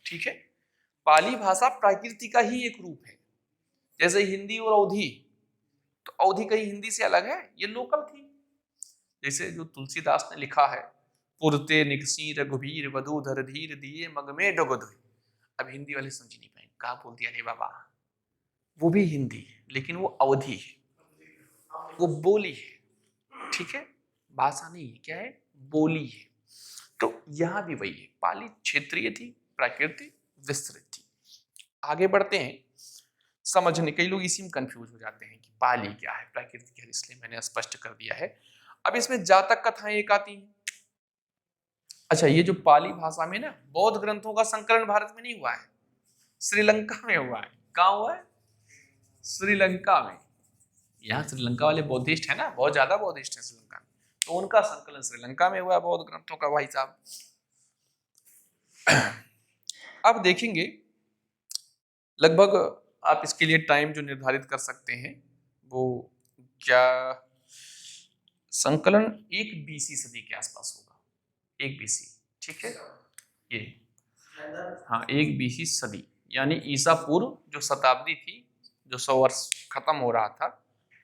ठीक है, पाली भाषा प्राकृति का ही एक रूप है, जैसे हिंदी और अवधी, तो अवधी कहीं हिंदी से अलग है, ये लोकल थी। जैसे जो तुलसीदास ने लिखा है, पुरते निकसी रघुवीर वधूधर धीर दिए मग में डगोधुई। अब हिंदी वाले समझ नहीं पाएंगे, कहा बोल दिया रे बाबा, वो भी हिंदी है लेकिन वो अवधी है, वो बोली है। ठीक है, भाषा नहीं है, क्या है, बोली है। तो यहाँ भी वही है, पाली क्षेत्रीय थी, प्राकृतिक विस्तृत थी। आगे बढ़ते हैं समझने, कई लोग इसी में कंफ्यूज हो जाते हैं कि पाली क्या है, प्राकृतिक क्या है, इसलिए मैंने स्पष्ट कर दिया है। अब इसमें जातक कथाएं एक आती हैं। अच्छा, ये जो पाली भाषा में ना बौद्ध ग्रंथों का संकलन भारत में नहीं हुआ है, श्रीलंका में हुआ है। कहाँ हुआ है? श्रीलंका में। यहाँ श्रीलंका वाले बौद्धिस्ट है ना, बहुत ज्यादा बौद्धिस्ट है श्रीलंका में, तो उनका संकलन श्रीलंका में हुआ बौद्ध ग्रंथों का भाई साहब। अब देखेंगे लगभग आप इसके लिए टाइम जो निर्धारित कर सकते हैं वो क्या, संकलन 1 बीसी सदी के आसपास होगा, 1 बीसी, ठीक है ये, हाँ 1 बीसी सदी, यानी ईसा पूर्व जो शताब्दी थी, जो 100 वर्ष खत्म हो रहा था,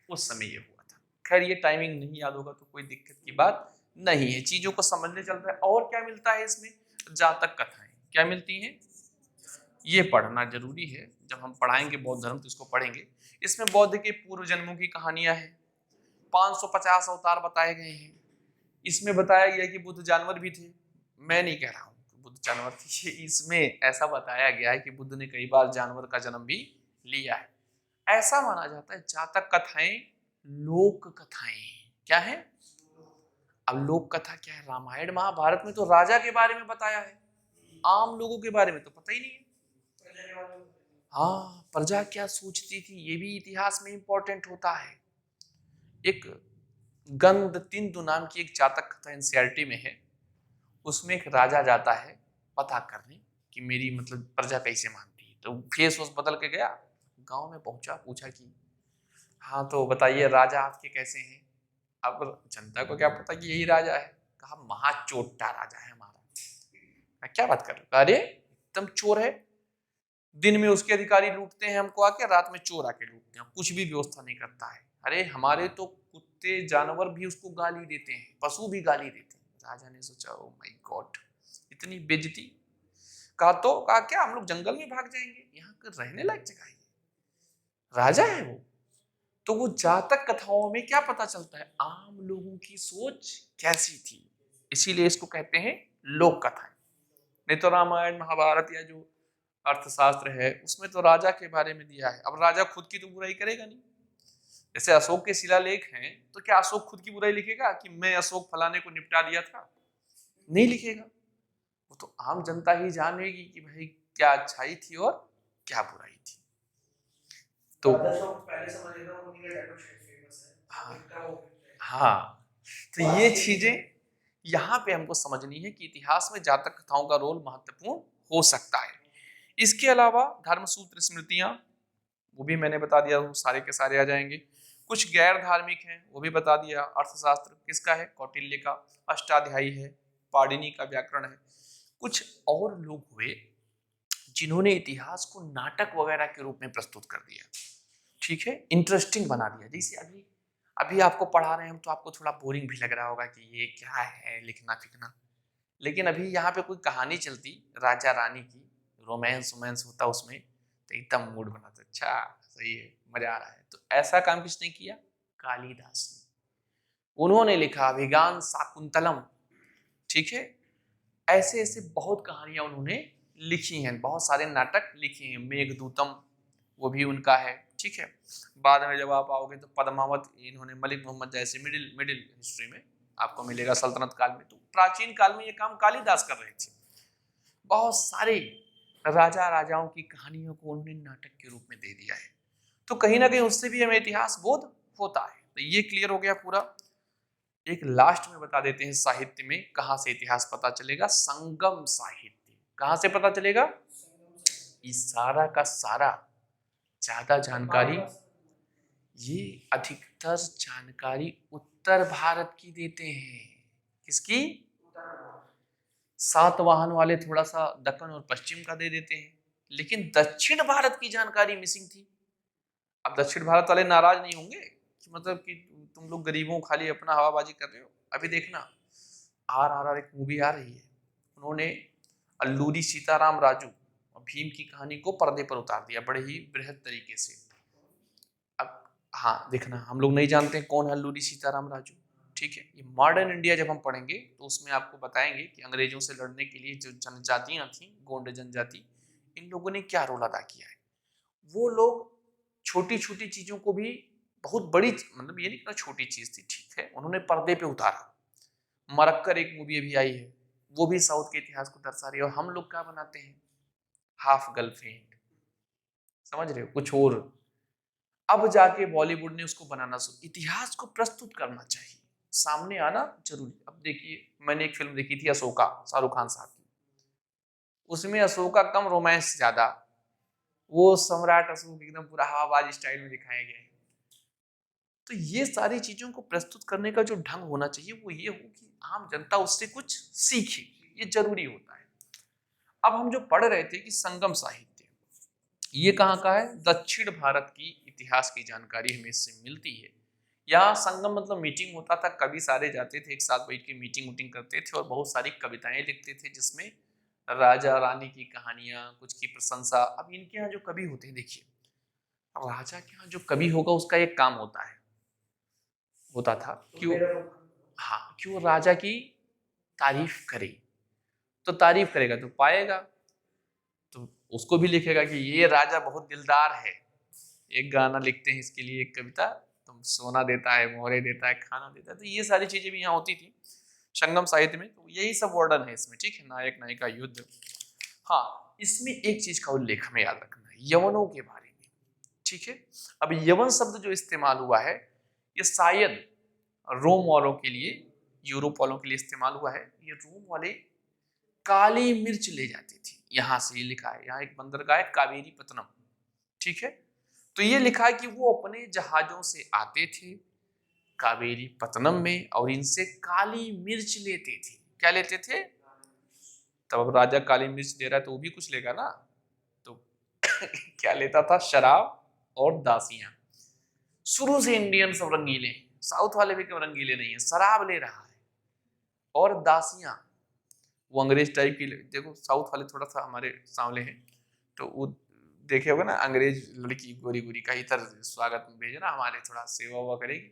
उस समय ये हुआ था। खैर ये टाइमिंग नहीं याद होगा तो कोई दिक्कत की बात नहीं है, चीजों को समझने चलता है। और क्या मिलता है इसमें? जातक कथाएं क्या मिलती हैं, ये पढ़ना जरूरी है। जब हम पढ़ाएंगे बौद्ध धर्म तो इसको पढ़ेंगे। इसमें बौद्ध के पूर्व जन्मों की कहानियां हैं, 550 अवतार बताए गए हैं। इसमें बताया गया कि बुद्ध जानवर भी थे, मैं नहीं कह रहा हूँ कि बुद्ध जानवर थे, इसमें ऐसा बताया गया है कि बुद्ध ने कई बार जानवर का जन्म भी लिया है, ऐसा माना जाता है। जातक कथाएं लोक कथाएं क्या है? अब लोक कथा क्या है? रामायण महाभारत में तो राजा के बारे में बताया है, आम लोगों के बारे में तो पता ही नहीं है। हाँ, प्रजा क्या सोचती थी ये भी इतिहास में इंपॉर्टेंट होता है। एक गंध तिंदु नाम की एक जातक कथा एनसीईआरटी में है, उसमें एक राजा जाता है पता करने कि मेरी मतलब प्रजा कैसे मानती है, तो फेस वोस बदल के गया, गांव में पहुंचा, पूछा कि हाँ तो बताइए राजा आपके कैसे हैं। अब जनता को क्या पता कि यही राजा है, कहा महाचोटा राजा है हमारा। क्या बात कर रहे हो? अरे एकदम चोर है, दिन में उसके अधिकारी लूटते हैं हमको आके, रात में चोर आके लूटते हैं, कुछ भी व्यवस्था नहीं करता है। अरे हमारे तो कुत्ते जानवर भी उसको गाली देते हैं, पशु भी गाली देते हैं। राजा ने सोचा ओ माय गॉड, इतनी बेइज्जती। कहा क्या हम लोग जंगल में भाग जाएंगे, यहाँ कर रहने लायक जगह है, राजा है वो। तो वो जातक कथाओं में क्या पता चलता है, आम लोगों की सोच कैसी थी, इसीलिए इसको कहते हैं लोक कथाएं। नहीं तो रामायण महाभारत या जो अर्थशास्त्र है उसमें तो राजा के बारे में दिया है। अब राजा खुद की तो बुराई करेगा नहीं, जैसे अशोक के शिलालेख हैं तो क्या अशोक खुद की बुराई लिखेगा कि मैं अशोक फलाने को निपटा दिया था? नहीं लिखेगा, वो तो आम जनता ही जानेगी कि भाई क्या अच्छाई थी और क्या बुराई थी। तो हाँ, तो ये चीजें यहाँ पे हमको समझनी है कि इतिहास में जातक कथाओं का रोल महत्वपूर्ण हो सकता है। इसके अलावा धर्म सूत्र स्मृतियां, वो भी मैंने बता दिया, वो सारे के सारे आ जाएंगे। कुछ गैर धार्मिक हैं वो भी बता दिया। अर्थशास्त्र किसका है? कौटिल्य का, अष्टाध्यायी है, पाणिनि का व्याकरण है। कुछ और लोग हुए जिन्होंने इतिहास को नाटक वगैरह के रूप में प्रस्तुत कर दिया, ठीक है, इंटरेस्टिंग बना दिया। जैसे अभी अभी आपको पढ़ा रहे हैं हम तो आपको थोड़ा बोरिंग भी लग रहा होगा कि ये क्या है लिखना फिखना, लेकिन अभी यहाँ पे कोई कहानी चलती राजा रानी की, रोमांस वोमांस होता उसमें, तो एकदम मूड बनाता, अच्छा सही है, मजा आ रहा है। तो ऐसा काम किसने किया? कालिदास ने। उन्होंने लिखा अभिज्ञान शाकुंतलम, ठीक है। ऐसे ऐसे बहुत कहानियां उन्होंने लिखी हैं, बहुत सारे नाटक लिखे हैं। मेघदूतम वो भी उनका है, ठीक है। बाद में जब आप आओगे तो पद्मावत इन्होंने, मलिक मोहम्मद जैसे मिडिल मिडिल हिस्ट्री में आपको मिलेगा, सल्तनत काल में। तो प्राचीन काल में ये काम कालिदास कर रहे थे। बहुत सारे राजा राजाओं की कहानियों को उन्होंने नाटक के रूप में दे दिया है, तो कहीं ना कहीं उससे भी हमें इतिहास बोध होता है। तो ये क्लियर हो गया पूरा। एक लास्ट में बता देते हैं साहित्य में कहां से इतिहास पता चलेगा। संगम साहित्य कहां से पता चलेगा? इस सारा का सारा ज्यादा जानकारी, ये अधिकतर जानकारी उत्तर भारत की देते हैं। किसकी? 7 वाहन वाले थोड़ा सा दक्कन और पश्चिम का दे देते हैं, लेकिन दक्षिण भारत की जानकारी मिसिंग थी। अब दक्षिण भारत वाले नाराज नहीं होंगे कि मतलब कि तुम लोग गरीबों खाली अपना हवाबाजी कर रहे हो। अभी देखना RRR एक मूवी आ रही है, उन्होंने अल्लूरी सीताराम राजू और भीम की कहानी को पर्दे पर उतार दिया बड़े ही बृहद तरीके से। अब हाँ देखना, हम लोग नहीं जानते कौन है अल्लूरी सीताराम राजू, ठीक है। ये मॉडर्न इंडिया जब हम पढ़ेंगे तो उसमें आपको बताएंगे कि अंग्रेजों से लड़ने के लिए जो जनजातियां थी, गोंड जनजाति, इन लोगों ने क्या रोल अदा किया है। वो लोग छोटी छोटी चीजों को भी बहुत बड़ी, मतलब ये नहीं कि छोटी चीज थी, ठीक है, उन्होंने पर्दे पे उतारा। मरक्कर एक मूवी अभी आई है, वो भी साउथ के इतिहास को दर्शा रही है। और हम लोग क्या बनाते हैं, हाफ गर्लफ्रेंड, समझ रहे हो, कुछ और। अब जाके बॉलीवुड ने उसको बनाना शुरू, इतिहास को प्रस्तुत करना चाहिए, सामने आना जरूरी। अब देखिए, मैंने एक फिल्म देखी थी अशोका, शाहरुख खान साहब की, उसमें अशोका कम, रोमांस ज्यादा। वो सम्राट अशोक एकदम पूरा हवाबाज स्टाइल में दिखाया गया है। तो ये सारी चीजों को प्रस्तुत करने का जो ढंग होना चाहिए वो ये हो कि आम जनता उससे कुछ सीखे, ये जरूरी होता है। अब हम जो पढ़ रहे थे कि संगम साहित्य, ये कहाँ का है, दक्षिण भारत की इतिहास की जानकारी हमें इससे मिलती है। यहाँ संगम मतलब मीटिंग होता था, कवि सारे जाते थे, एक साथ बैठ के मीटिंग वूटिंग करते थे और बहुत सारी कविताएं लिखते थे, जिसमें राजा रानी की कहानियां, कुछ की प्रशंसा। अब इनके यहाँ जो कवि होते हैं, देखिए, राजा के यहाँ जो कवि होगा उसका एक काम होता था कि हाँ, कि वो राजा की तारीफ करे। तो तारीफ करेगा तो पाएगा, तो उसको भी लिखेगा कि ये राजा बहुत दिलदार है। एक गाना लिखते हैं इसके लिए, एक कविता, तुम सोना देता है, मोहरे देता है, खाना देता है। तो ये सारी चीजें भी यहाँ होती थी संगम साहित्य में। तो यही सब वर्णन है इसमें, ठीक है, नायक नायिका युद्ध। हाँ, इसमें एक चीज का उल्लेख हमें याद रखना है, यवनों के बारे में, ठीक है। अब यवन शब्द जो इस्तेमाल हुआ है, ये शायद रोम वालों के लिए, यूरोप वालों के लिए इस्तेमाल हुआ है। ये रोम वाले काली मिर्च ले जाते थे, यहां से ये लिखा है, यहाँ एक बंदरगाह है कावेरी पत्तनम, ठीक है। तो ये लिखा है कि वो अपने जहाजों से आते थे कावेरी पत्तनम में और इनसे काली मिर्च लेते थे। क्या लेते थे? तब अब राजा काली मिर्च दे रहा है तो वो भी कुछ लेगा ना, तो क्या लेता था? शराब और दासियां। शुरू से इंडियन सब रंगीले हैं, साउथ वाले भी क्यों रंगीले नहीं है, शराब ले रहा है और दासियां वो अंग्रेज टाइप की। देखो साउथ वाले थोड़ा सा हमारे सांवले हैं, तो वो देखे होगा ना, अंग्रेज लड़की गोरी गोरी का इधर स्वागत में भेजना, हमारे थोड़ा सेवा हुआ करेगी।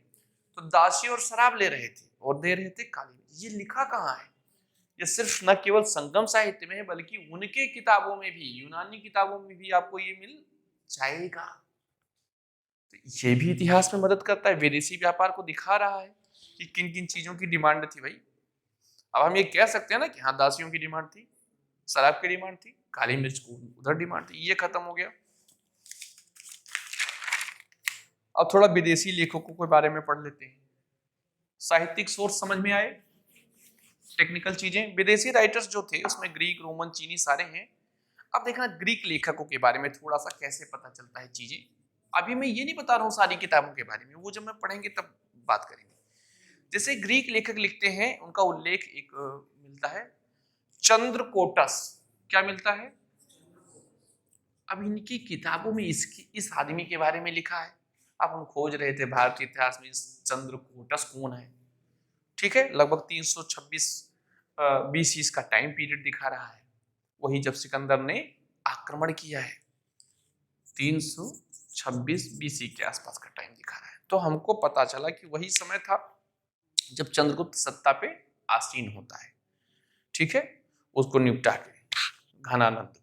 तो दासी और शराब ले रहे थे और दे रहे थे काली। ये लिखा कहाँ है? ये सिर्फ न केवल संगम साहित्य में है, बल्कि उनके किताबों में भी, यूनानी किताबों में भी आपको ये मिल जाएगा। तो ये भी इतिहास में मदद करता है, विदेशी व्यापार को दिखा रहा है कि किन किन चीजों की डिमांड थी भाई। अब हम ये कह सकते हैं ना कि हाँ, दासियों की डिमांड थी, शराब की डिमांड थी, काली मिर्च को उधर डिमांड थी, ये खत्म हो गया। अब थोड़ा विदेशी लेखकों के बारे में पढ़ लेते हैं। साहित्यिक सोर्स समझ में आए, टेक्निकल चीजें। विदेशी राइटर्स जो थे उसमें ग्रीक, रोमन, चीनी सारे हैं। अब देखना ग्रीक लेखकों के बारे में थोड़ा सा कैसे पता चलता है चीजें। अभी मैं ये नहीं बता रहा हूँ सारी किताबों के बारे में, वो जब मैं पढ़ेंगे तब बात करेंगे। जैसे ग्रीक लेखक लिखते हैं, उनका उल्लेख एक मिलता है चंद्रकोटस। क्या मिलता है? अब इनकी किताबों में इस आदमी के बारे में लिखा है। अब हम खोज रहे थे भारतीय इतिहास में चंद्रकोटस कौन है, ठीक है। लगभग 326 बीसी इसका टाइम पीरियड दिखा रहा है, वही जब सिकंदर ने आक्रमण किया है। 326 बीसी के आसपास का टाइम दिखा रहा है। तो हमको पता चला कि वही समय था जब चंद्रगुप्त सत्ता पे आसीन होता है, ठीक है, उसको निपटा के घनानंद को।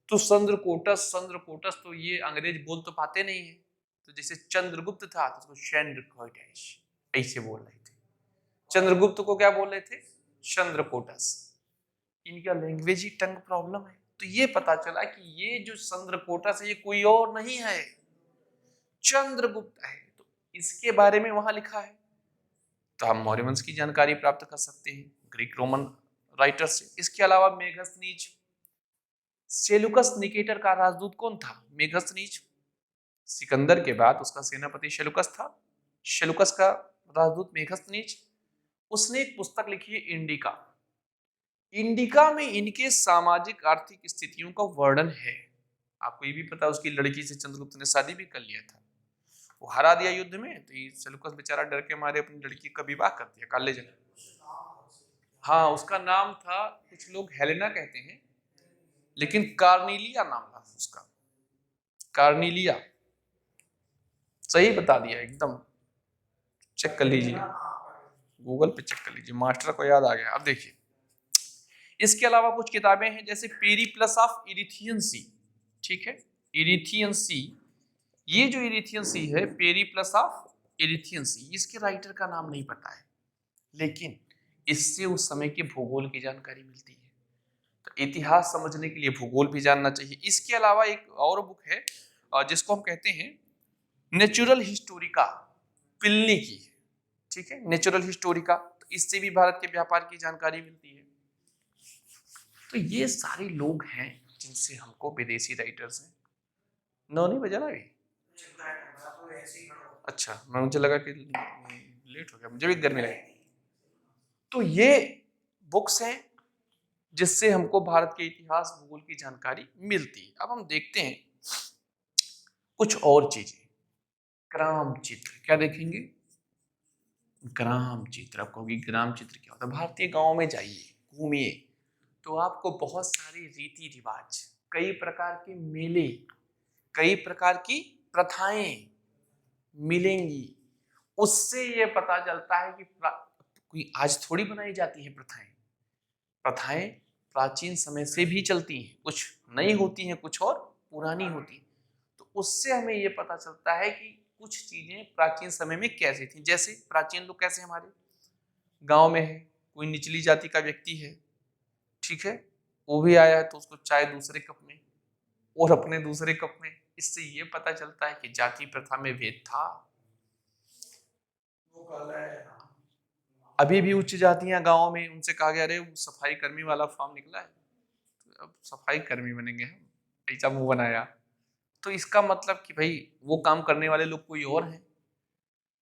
तो चंद्रकोटस तो ये अंग्रेज बोल तो पाते नहीं है, तो जैसे चंद्रगुप्त था तो उसको चंद्रकोटस ऐसे बोल रहे थे। चंद्रगुप्त को क्या बोल रहे थे? चंद्रकोटस। इनका लैंग्वेज ही टंग प्रॉब्लम है। तो ये पता चला कि ये जो चंद्रकोटस है ये कोई और नहीं है, चंद्रगुप्त है। तो इसके बारे में वहां लिखा है, तो हम मौर्य वंश की जानकारी प्राप्त कर सकते हैं ग्रीक रोमन राइटर से। इसके अलावा मेगस्थनीज, सेलुकस निकेटर का राजदूत कौन था? मेगस्थनीज। सिकंदर के बाद उसका सेनापति सेलुकस था। सेलुकस का राजदूत मेगस्थनीज। उसने एक पुस्तक लिखी है इंडिका। इंडिका में इनके सामाजिक आर्थिक स्थितियों का वर्णन है। आपको ये भी पता, उसकी लड़की से चंद्रगुप्त ने शादी भी कर लिया था, वो हरा दिया युद्ध में, तो ये सेलुकस बेचारा डर के मारे अपनी लड़की का विवाह कर दिया काले जन। हाँ, उसका नाम था, कुछ लोग हेलेना कहते हैं, लेकिन कार्निलिया नाम था उसका, कार्निलिया। सही बता दिया एकदम, चेक कर लीजिए, गूगल पे चेक कर लीजिए, मास्टर को याद आ गया। अब देखिए, इसके अलावा कुछ किताबें हैं जैसे पेरिप्लस ऑफ इरिथियन सी, ठीक है, इरिथियन सी। ये जो इरिथियन सी है, पेरिप्लस ऑफ इरिथियन सी, इसके राइटर का नाम नहीं पता है, लेकिन इससे उस समय के भूगोल की जानकारी मिलती है। तो इतिहास समझने के लिए भूगोल भी जानना चाहिए। इसके अलावा एक और बुक है जिसको हम कहते हैं नेचुरल हिस्टोरिका, पिल्ली की, ठीक है, नेचुरल हिस्टोरिका। तो इससे भी भारत के व्यापार की जानकारी मिलती है। तो ये सारे लोग हैं जिनसे हमको विदेशी राइटर्स हैं। 9 नहीं बजा ना अभी? अच्छा, मुझे लगा कि लेट हो गया, मुझे भी गर्मी लगी। तो ये बुक्स हैं जिससे हमको भारत के इतिहास भूगोल की जानकारी मिलती है। अब हम देखते हैं कुछ और चीजें। ग्राम चित्र क्या देखेंगे? ग्राम चित्र। आप कहोगे ग्राम चित्र क्या होता है? भारतीय गांव में जाइए, घूमिए, तो आपको बहुत सारे रीति रिवाज, कई प्रकार के मेले, कई प्रकार की प्रथाएं मिलेंगी। उससे ये पता चलता है कि कोई आज थोड़ी बनाई जाती है प्रथाएं। प्रथाएं प्राचीन समय से भी चलती हैं, कुछ नई होती हैं, कुछ और पुरानी होती हैं। तो उससे हमें ये पता चलता है कि कुछ चीजें प्राचीन समय में कैसी थी। जैसे प्राचीन लोग कैसे हमारे गांव में है, कोई निचली जाति का व्यक्ति है, ठीक है, वो भी आया है तो उसको चाय दूसरे कप में और अपने दूसरे कप में। इससे ये पता चलता है कि जाति प्रथा में भेद था। अभी भी उच्च जातियां गांव में, उनसे कहा गया अरे वो सफाई कर्मी वाला फॉर्म निकला है, तो अब सफाई कर्मी बनेंगे हम, ऐसा मुंह बनाया। तो इसका मतलब कि भाई वो काम करने वाले लोग कोई और हैं।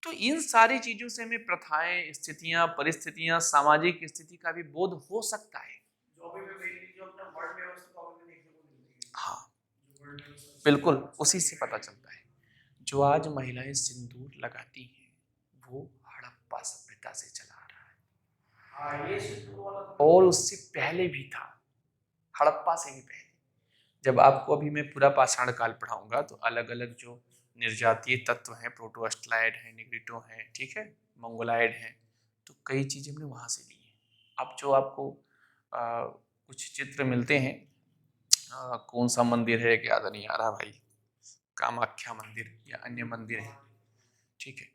तो इन सारी चीजों से हमें प्रथाएं, स्थितियां, परिस्थितियां, सामाजिक स्थिति का भी बोध हो सकता है। हाँ, बिल्कुल उसी से पता चलता है। जो आज महिलाएं सिंदूर लगाती हैं वो हड़प्पा सभ्यता से चला आ रहा है, और उससे पहले भी था, हड़प्पा से भी पहले। जब आपको अभी मैं पूरा पाषाण काल पढ़ाऊंगा तो अलग अलग जो निर्जातीय तत्व हैं, प्रोटोस्टलाइड हैं, निग्रिटो हैं, ठीक है, मंगोलाइड हैं, तो कई चीजें हमने वहां से ली हैं। अब जो आपको कुछ चित्र मिलते हैं, कौन सा मंदिर है याद नहीं आ रहा भाई, कामाख्या मंदिर या अन्य मंदिर है, ठीक है,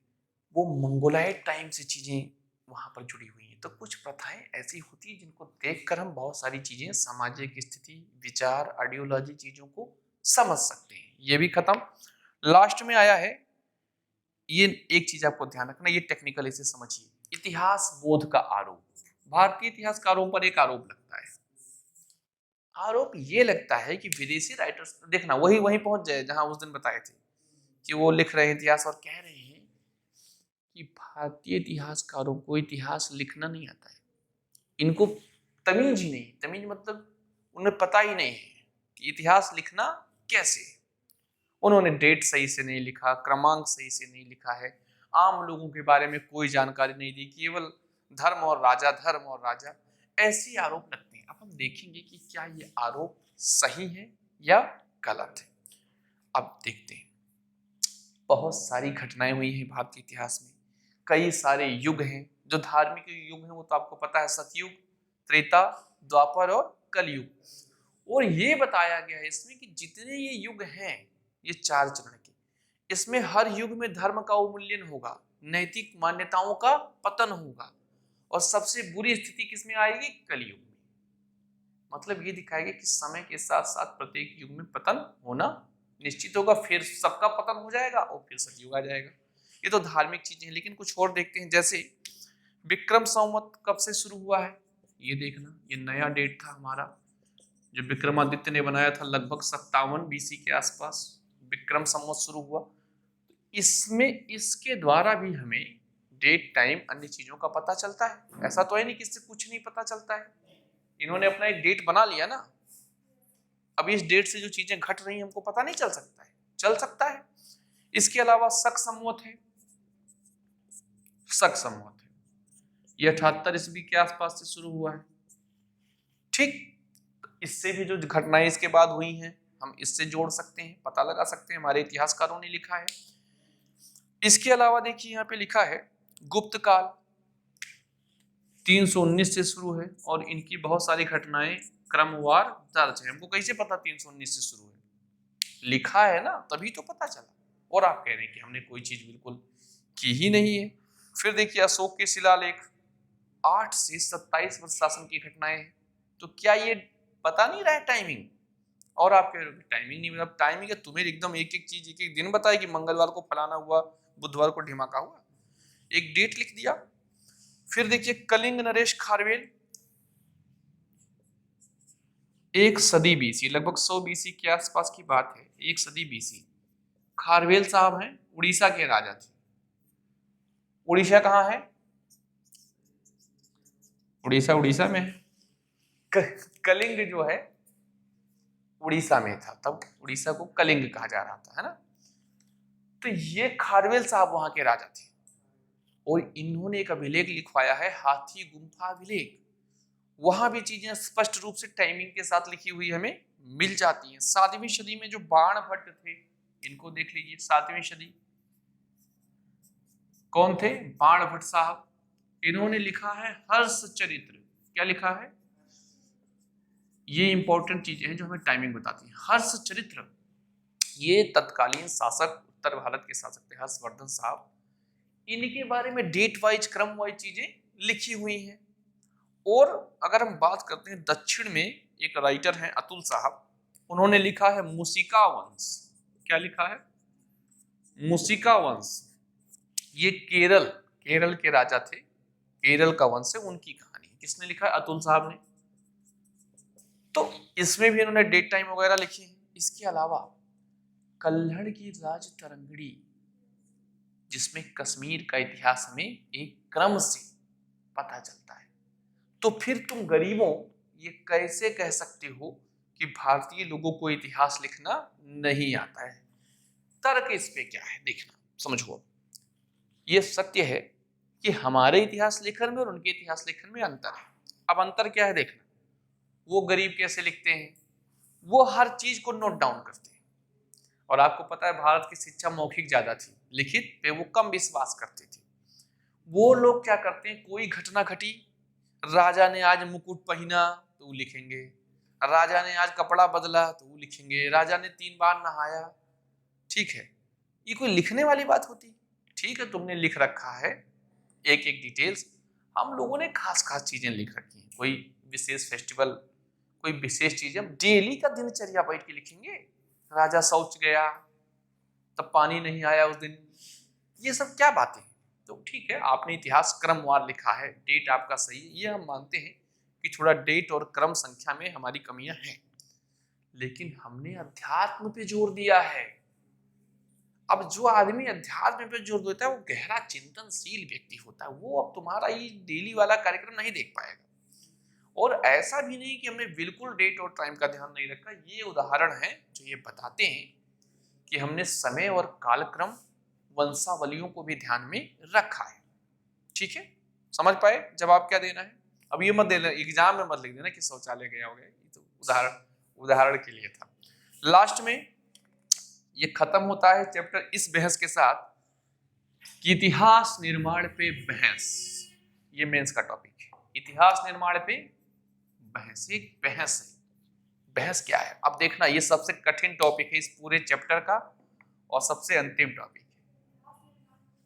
वो मंगोलाइड टाइम से चीजें वहां पर जुड़ी हुई हैं। तो कुछ प्रथाएं ऐसी होती है जिनको देखकर हम बहुत सारी चीजें, सामाजिक स्थिति, विचार, आइडियोलॉजी, चीजों को समझ सकते हैं। ये भी खत्म। लास्ट में आया है, ये एक चीज आपको ध्यान रखना, ये टेक्निकल, इसे समझिए, इतिहास बोध का आरोप। भारतीय इतिहासकारों पर एक आरोप लगता है। आरोप ये लगता है कि विदेशी राइटर्स, देखना वही वहीं पहुंच जाए जहां उस दिन बताए थे कि वो लिख रहे हैं इतिहास और कह रहे हैं कि भारतीय इतिहासकारों को इतिहास लिखना नहीं आता है। इनको तमीज ही नहीं, तमीज मतलब उन्हें पता ही नहीं है कि इतिहास लिखना कैसे। उन्होंने डेट सही से नहीं लिखा, क्रमांक सही से नहीं लिखा है, आम लोगों के बारे में कोई जानकारी नहीं दी, केवल धर्म और राजा, धर्म और राजा, ऐसे आरोप लगते हैं। अब हम देखेंगे कि क्या ये आरोप सही है या गलत है। अब देखते हैं, बहुत सारी घटनाएं हुई हैं भारतीय इतिहास में, कई सारे युग हैं। जो धार्मिक युग हैं वो तो आपको पता है, सतयुग, त्रेता, द्वापर और कलयुग। और ये बताया गया है इसमें कि जितने ये युग हैं, ये 4 चरण के, इसमें हर युग में धर्म का उन्मूलन होगा, नैतिक मान्यताओं का पतन होगा, और सबसे बुरी स्थिति किसमें आएगी? कलयुग में। मतलब ये दिखाएगा कि समय के साथ साथ प्रत्येक युग में पतन होना निश्चित होगा, फिर सबका पतन हो जाएगा और फिर सतयुग आ जाएगा। ये तो धार्मिक चीजें हैं, लेकिन कुछ और देखते हैं। जैसे विक्रम संवत कब से शुरू हुआ है, ये देखना, ये नया डेट था हमारा जो विक्रमादित्य ने बनाया था, लगभग 57 BC के आसपास विक्रम संवत शुरू हुआ। इसमें इसके द्वारा भी हमें डेट, टाइम, अन्य चीजों का पता चलता है। ऐसा तो है नहीं कि इससे कुछ नहीं पता चलता है। इन्होंने अपना एक डेट बना लिया ना, अब इस डेट से जो चीजें घट रही हैं हमको पता नहीं चल सकता है, चल सकता है। इसके अलावा शक संवत है, शक संवत है, ये 78 ईस्वी के आसपास से शुरू हुआ है, ठीक। इससे भी जो घटनाएं इसके बाद हुई हैं हम इससे जोड़ सकते हैं, पता लगा सकते हैं, हमारे इतिहासकारों ने लिखा है। इसके अलावा देखिए यहाँ पे लिखा है गुप्त काल 319 से शुरू है, और इनकी बहुत सारी घटनाएं क्रमवार दर्ज है। हमको कैसे पता 319 से शुरू है? लिखा है ना, तभी तो पता चला। और आप कह रहे हैं कि हमने कोई चीज बिल्कुल की ही नहीं है। फिर देखिए अशोक के शिलालेख 8 से 27 वर्ष शासन की घटनाएं हैं। तो क्या ये पता नहीं रहा है टाइमिंग? और आप कह रहे हो टाइमिंग नहीं, मतलब टाइमिंग है तुम्हें एकदम एक एक चीज एक एक दिन बताए कि मंगलवार को फलाना हुआ, बुधवार को ढिमाका हुआ, एक डेट लिख दिया। फिर देखिए कलिंग नरेश खारवेल, 1 सदी बीसी, लगभग 100 बीसी के आसपास की बात है, 1 सदी बीसी। खारवेल साहब हैं, उड़ीसा के राजा थे। उड़ीसा कहाँ है? उड़ीसा में है। कलिंग जो है उड़ीसा में था, तब उड़ीसा को कलिंग कहा जा रहा था, है ना। तो ये खारवेल साहब वहां के राजा थे और इन्होंने एक अभिलेख लिखवाया है, हाथी गुम्फा अभिलेख। वहां भी चीजें स्पष्ट रूप से टाइमिंग के साथ लिखी हुई हमें मिल जाती हैं। 7वीं सदी में जो बाण भट्ट थे, इनको देख लीजिए। 7वीं सदी कौन थे? बाण भट्ट साहब। इन्होंने लिखा है हर्ष चरित्र। क्या लिखा है? ये इंपॉर्टेंट चीजें हैं जो हमें टाइमिंग बताती हैं। हर्ष चरित्र, ये तत्कालीन शासक, उत्तर भारत के शासक थे हर्षवर्धन साहब। इनके बारे में डेट वाइज, क्रम वाइज चीजें लिखी हुई हैं। और अगर हम बात करते हैं दक्षिण में, एक राइटर हैं अतुल साहब, उन्होंने लिखा है मुसिका वंश। क्या लिखा है? मुसिका वंश। ये केरल के राजा थे, केरल का वंश है, उनकी कहानी है। किसने लिखा है? अतुल साहब ने। तो इसमें भी इन्होंने डेट टाइम वगैरह लिखी है। इसके अलावा कल्हड़ की राज तरंगड़ी, जिसमें कश्मीर का इतिहास हमें एक क्रम से पता चलता है। तो फिर तुम गरीबों ये कैसे कह सकते हो कि भारतीय लोगों को इतिहास लिखना नहीं आता है? तर्क इस पे क्या है देखना, समझो। ये सत्य है कि हमारे इतिहास लेखन में और उनके इतिहास लेखन में अंतर है। अब अंतर क्या है देखना। वो गरीब कैसे लिखते हैं? वो हर चीज को नोट डाउन करते हैं। और आपको पता है भारत की शिक्षा मौखिक ज्यादा थी, लिखित पे वो कम विश्वास करते थे। वो लोग क्या करते हैं, कोई घटना घटी, राजा ने आज मुकुट पहना तो वो लिखेंगे, राजा ने आज कपड़ा बदला तो वो लिखेंगे, राजा ने 3 बार नहाया। ठीक है, ये कोई लिखने वाली बात होती? ठीक है, तुमने लिख रखा है एक एक डिटेल्स। हम लोगों ने खास खास चीजें लिख रखी हैं, कोई विशेष फेस्टिवल, कोई विशेष चीज, हम डेली का दिनचर्या बैठ के लिखेंगे। राजा शौच गया तब पानी नहीं आया उस दिन, ये सब क्या बातें? तो ठीक है, आपने इतिहास क्रमवार लिखा है, डेट आपका सही है, ये हम मानते हैं कि थोड़ा डेट और क्रम संख्या में हमारी कमियां हैं। लेकिन हमने अध्यात्म पे जोर दिया है। अब जो आदमी अध्यात्म पे जोर देता है वो गहरा चिंतनशील व्यक्ति होता है, वो अब तुम्हारा ये डेली वाला कार्यक्रम नहीं देख पाएगा। और ऐसा भी नहीं कि हमने बिल्कुल डेट और टाइम का ध्यान नहीं रखा। ये उदाहरण है जो ये बताते हैं कि हमने समय और कालक्रम, वंशावलियों को भी ध्यान में रखा है। ठीक है, समझ पाए जवाब क्या देना है? अब ये मत देना एग्जाम में, मत लिख देना कि शौचालय गया हो गया, ये तो उदाहरण के लिए था। लास्ट में ये खत्म होता है चैप्टर इस बहस के साथ कि इतिहास निर्माण पे बहस। ये मेंस का टॉपिक है, इतिहास निर्माण पे बहस। एक बहस है, बहस क्या है? अब देखना, ये सबसे कठिन टॉपिक है इस पूरे चैप्टर का और सबसे अंतिम टॉपिक है,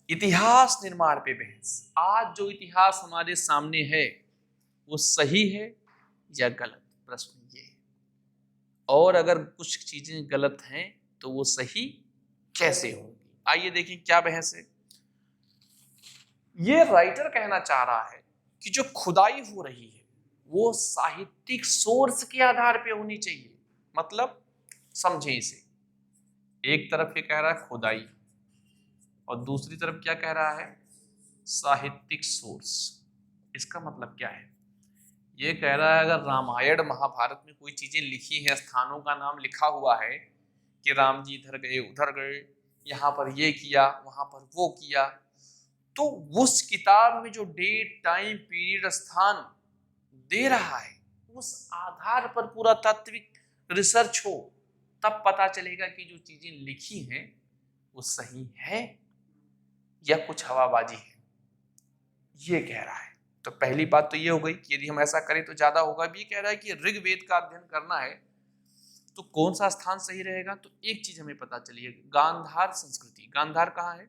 इतिहास निर्माण पे बहस। आज जो इतिहास हमारे सामने है वो सही है या गलत? प्रश्न ये है। और अगर कुछ चीजें गलत हैं तो वो सही कैसे होंगी? आइए देखें क्या बहस है। ये राइटर कहना चाह रहा है कि जो खुदाई हो रही है वो साहित्यिक सोर्स के आधार पे होनी चाहिए। मतलब समझे इसे, एक तरफ ये कह रहा है खुदाई और दूसरी तरफ क्या कह रहा है? साहित्यिक सोर्स। इसका मतलब क्या है? ये कह रहा है अगर रामायण महाभारत में कोई चीजें लिखी हैं, स्थानों का नाम लिखा हुआ है कि राम जी इधर गए उधर गए, यहाँ पर ये किया वहां पर वो किया, तो उस किताब में जो डेट टाइम पीरियड स्थान दे रहा है उस आधार पर पूरा तात्विक रिसर्च हो, तब पता चलेगा कि जो चीजें लिखी हैं वो सही है या कुछ हवाबाजी है। ये कह रहा है। तो पहली बात तो ये हो गई कि यदि हम ऐसा करें तो ज्यादा होगा। भी कह रहा है कि ऋग्वेद का अध्ययन करना है तो कौन सा स्थान सही रहेगा? तो एक चीज हमें पता चली है, गांधार संस्कृति। गांधार कहाँ है?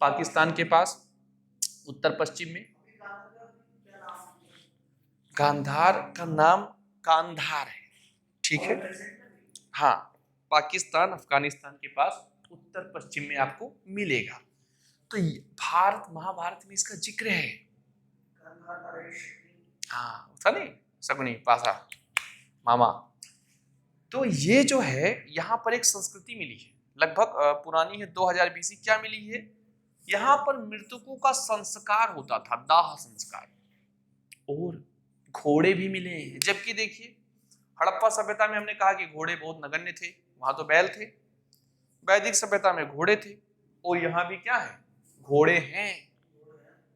पाकिस्तान के पास, उत्तर पश्चिम में। गांधार का नाम कांधार है, ठीक है। हाँ, पाकिस्तान अफगानिस्तान के पास उत्तर पश्चिम में आपको मिलेगा। तो भारत महाभारत में इसका जिक्र है। हाँ, था नहीं शकुनी पासा मामा। तो ये जो है यहाँ पर एक संस्कृति मिली है, लगभग पुरानी है 2000 बीसी। क्या मिली है? यहाँ पर मृतकों का संस्कार होता था, दाह संस्कार, और घोड़े भी मिले हैं। जबकि देखिए हड़प्पा सभ्यता में हमने कहा कि घोड़े बहुत नगण्य थे, वहां तो बैल थे। वैदिक सभ्यता में घोड़े थे, और यहाँ भी क्या है? घोड़े हैं।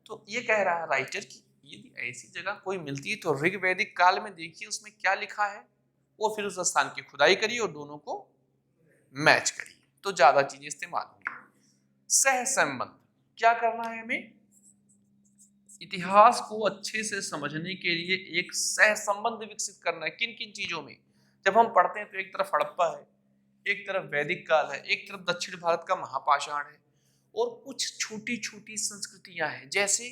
तो ये कह रहा है राइटर कि यदि ऐसी जगह कोई मिलती है तो ऋग वैदिक काल में देखिए उसमें क्या लिखा है, और फिर उस स्थान की खुदाई करिए और दोनों को मैच करिए तो ज्यादा चीजें इस्तेमाल होंगी। सह संबंध क्या करना है हमें? इतिहास को अच्छे से समझने के लिए एक सह संबंध विकसित करना है। किन किन चीजों में? जब हम पढ़ते हैं तो एक तरफ हड़प्पा है, एक तरफ वैदिक काल है, एक तरफ दक्षिण भारत का महापाषाण है, और कुछ छोटी छोटी संस्कृतियां हैं, जैसे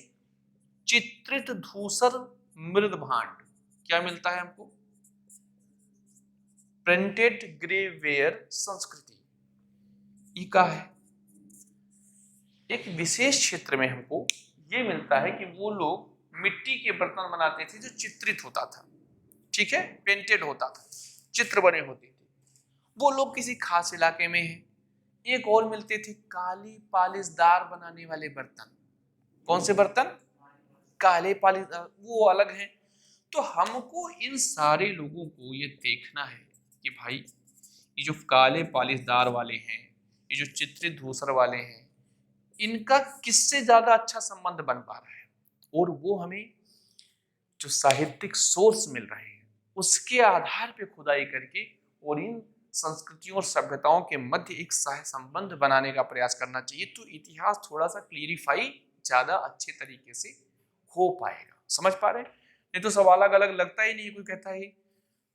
चित्रित धूसर मृद भांड। क्या मिलता है हमको? प्रिंटेड ग्रेवेयर संस्कृति। ये क्या है? एक विशेष क्षेत्र में हमको ये मिलता है कि वो लोग मिट्टी के बर्तन बनाते थे जो चित्रित होता था, ठीक है, पेंटेड होता था, चित्र बने होते थे। वो लोग किसी खास इलाके में हैं। एक और मिलते थे काली पालिशदार बनाने वाले बर्तन। कौन से बर्तन? काले पालिशदार, वो अलग हैं। तो हमको इन सारे लोगों को ये देखना है कि भाई ये जो काले पालिशदार वाले हैं, ये जो चित्रित धूसर वाले हैं, इनका किससे ज्यादा अच्छा संबंध बन पा रहा है, और वो हमें जो साहित्यिक सोर्स मिल रहे हैं उसके आधार पे खुदाई करके और इन संस्कृतियों और सभ्यताओं के मध्य एक सह संबंध बनाने का प्रयास करना चाहिए। तो इतिहास थोड़ा सा क्लियरिफाई ज्यादा अच्छे तरीके से हो पाएगा। समझ पा रहे हैं? नहीं तो सब अलग अलग लगता ही नहीं। कोई कहता है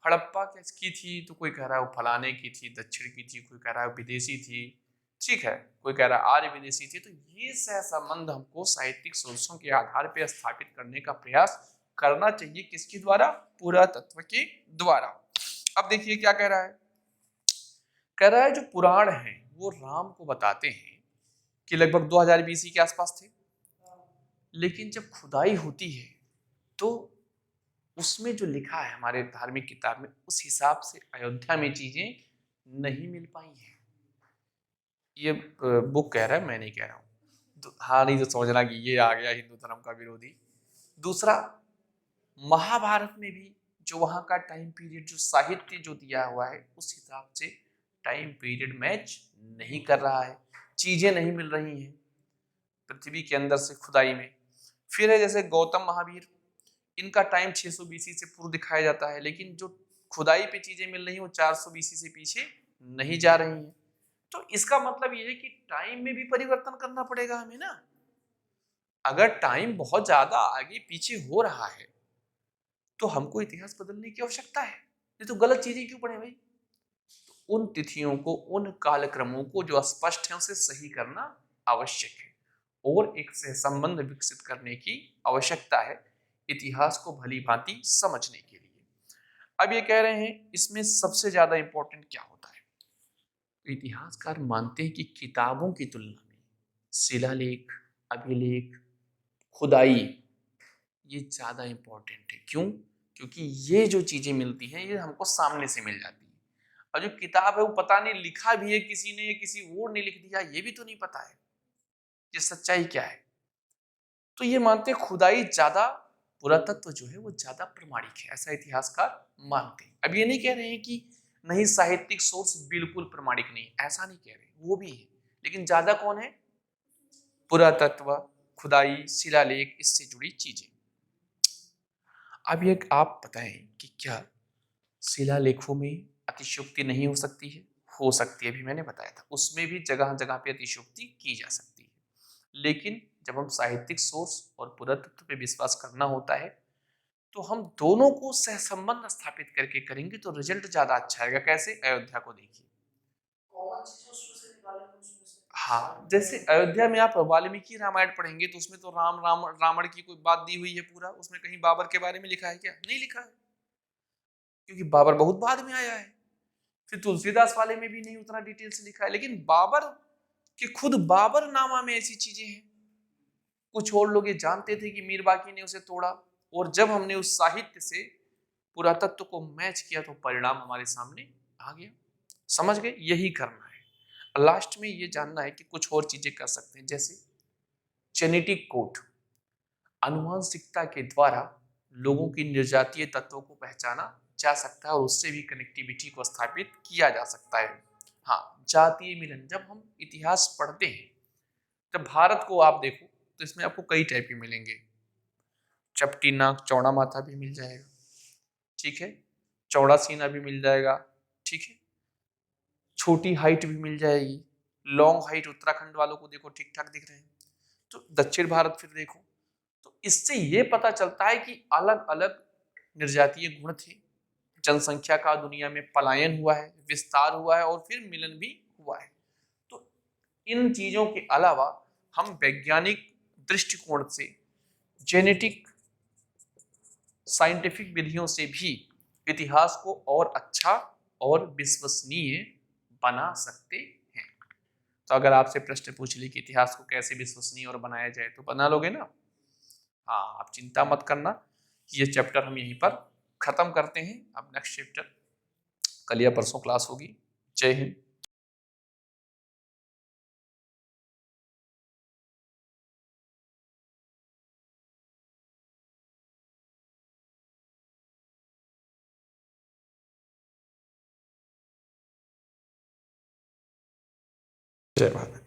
हड़प्पा की थी, तो कोई कह रहा है वो फलाने की थी, दक्षिण की थी, कोई कह रहा है विदेशी थी, ठीक है, कोई कह रहा है आर्य विदेशी थी। तो ये सह संबंध हमको साहित्यिक सोर्सों के आधार पर स्थापित करने का प्रयास करना चाहिए। किसके द्वारा? पुरातत्व के द्वारा। अब देखिए क्या कह रहा है। कह रहा है जो पुराण है वो राम को बताते हैं कि लगभग 2000 बीसी के आसपास थे, लेकिन जब खुदाई होती है तो उसमें जो लिखा है हमारे धार्मिक किताब में, उस हिसाब से अयोध्या में चीजें नहीं मिल पाई हैं। ये बुक कह रहा है, मैं नहीं कह रहा हूं। हाँ, नहीं तो समझना कि ये आ गया हिंदू धर्म का विरोधी। दूसरा, महाभारत में भी जो वहां का टाइम पीरियड, जो साहित्य जो दिया हुआ है, उस हिसाब से टाइम पीरियड मैच नहीं कर रहा है, चीजें नहीं मिल रही हैं पृथ्वी के अंदर से खुदाई में। फिर है जैसे गौतम महावीर, इनका टाइम 600 बीसी से पूर्व दिखाया जाता है, लेकिन जो खुदाई पे चीजें मिल रही हैं वो 400 बीसी से पीछे नहीं जा रही हैं। तो इसका मतलब ये है कि टाइम में भी परिवर्तन करना पड़ेगा हमें ना। अगर टाइम बहुत ज्यादा आगे पीछे हो रहा है तो हमको इतिहास बदलने की आवश्यकता है, नहीं तो गलत चीजें क्यों पढ़े भाई। तो उन तिथियों को, उन कालक्रमों को जो स्पष्ट है उसे सही करना आवश्यक है, और एक से संबंध विकसित करने की आवश्यकता है इतिहास को भली भांति समझने के लिए। अब ये कह रहे हैं इसमें सबसे ज्यादा इंपॉर्टेंट क्या होता है। तो इतिहासकार मानते हैं कि किताबों की तुलना में शिलालेख, अभिलेख, खुदाई ये ज्यादा इंपॉर्टेंट है। क्यों? क्योंकि ये जो चीजें मिलती हैं ये हमको सामने से मिल जाती है, और जो किताब है वो पता नहीं लिखा भी है किसी ने या किसी और ने लिख दिया, ये भी तो नहीं पता है कि सच्चाई क्या है। तो ये मानते हैं खुदाई ज्यादा, पुरातत्व जो है वो ज्यादा प्रमाणिक है, ऐसा इतिहासकार मानते हैं। अब ये नहीं कह रहे हैं कि नहीं साहित्यिक सोर्स बिल्कुल प्रमाणिक नहीं, ऐसा नहीं कह रहे, वो भी है, लेकिन ज्यादा कौन है? पुरातत्व, खुदाई, शिलालेख, इससे जुड़ी चीजें। अब ये आप बताएं कि क्या शिलालेखों में अतिशयोक्ति नहीं हो सकती है? हो सकती है, अभी मैंने बताया था, उसमें भी जगह जगह पे अतिशयोक्ति की जा सकती है। लेकिन जब हम साहित्यिक सोर्स और पुरातत्व पे विश्वास करना होता है तो हम दोनों को सहसंबंध स्थापित करके करेंगे तो रिजल्ट ज्यादा अच्छा आएगा। कैसे? अयोध्या को देखिए। हाँ, जैसे अयोध्या में आप वाल्मीकि रामायण पढ़ेंगे तो उसमें तो रावण की कोई बात दी हुई है पूरा, उसमें कहीं बाबर के बारे में लिखा है क्या? नहीं लिखा है, क्योंकि बाबर बहुत बाद में आया है। फिर तुलसीदास वाले में भी नहीं उतना डिटेल से लिखा है, लेकिन बाबर कि खुद बाबरनामा में ऐसी चीजें हैं। कुछ और लोग ये जानते थे कि मीर बाकी ने उसे तोड़ा, और जब हमने उस साहित्य से पुरातत्व को मैच किया तो परिणाम हमारे सामने आ गया। समझ गए? यही करना है। लास्ट में ये जानना है कि कुछ और चीजें कर सकते हैं, जैसे जेनेटिक कोड, आनुवंशिकता के द्वारा लोगों की निर्जातीय तत्वों को पहचाना जा सकता है और उससे भी कनेक्टिविटी को स्थापित किया जा सकता है। हाँ, जातीय मिलन, जब हम इतिहास पढ़ते हैं, जब भारत को आप देखो तो इसमें आपको कई टाइप के मिलेंगे। चपटी नाक चौड़ा माथा भी मिल जाएगा, ठीक है, चौड़ा सीना भी मिल जाएगा, ठीक है, छोटी हाइट भी मिल जाएगी, लॉन्ग हाइट उत्तराखंड वालों को देखो ठीक ठाक दिख रहे हैं। तो दक्षिण भारत फिर देखो, तो इससे ये पता चलता है कि अलग अलग निर्जातीय गुण थे, जनसंख्या का दुनिया में पलायन हुआ है, विस्तार हुआ है और फिर मिलन भी हुआ है। तो इन चीजों के अलावा हम वैज्ञानिक दृष्टिकोण से, जेनेटिक साइंटिफिक विधियों से भी इतिहास को और अच्छा और विश्वसनीय बना सकते हैं। तो अगर आपसे प्रश्न पूछ ली कि इतिहास को कैसे विश्वसनीय और बनाया जाए, तो बना लोगे ना? हाँ, आप चिंता मत करना, ये चैप्टर हम यहीं पर खत्म करते हैं। अब नेक्स्ट चैप्टर कल या परसों क्लास होगी। जय हिंद। जय भारत।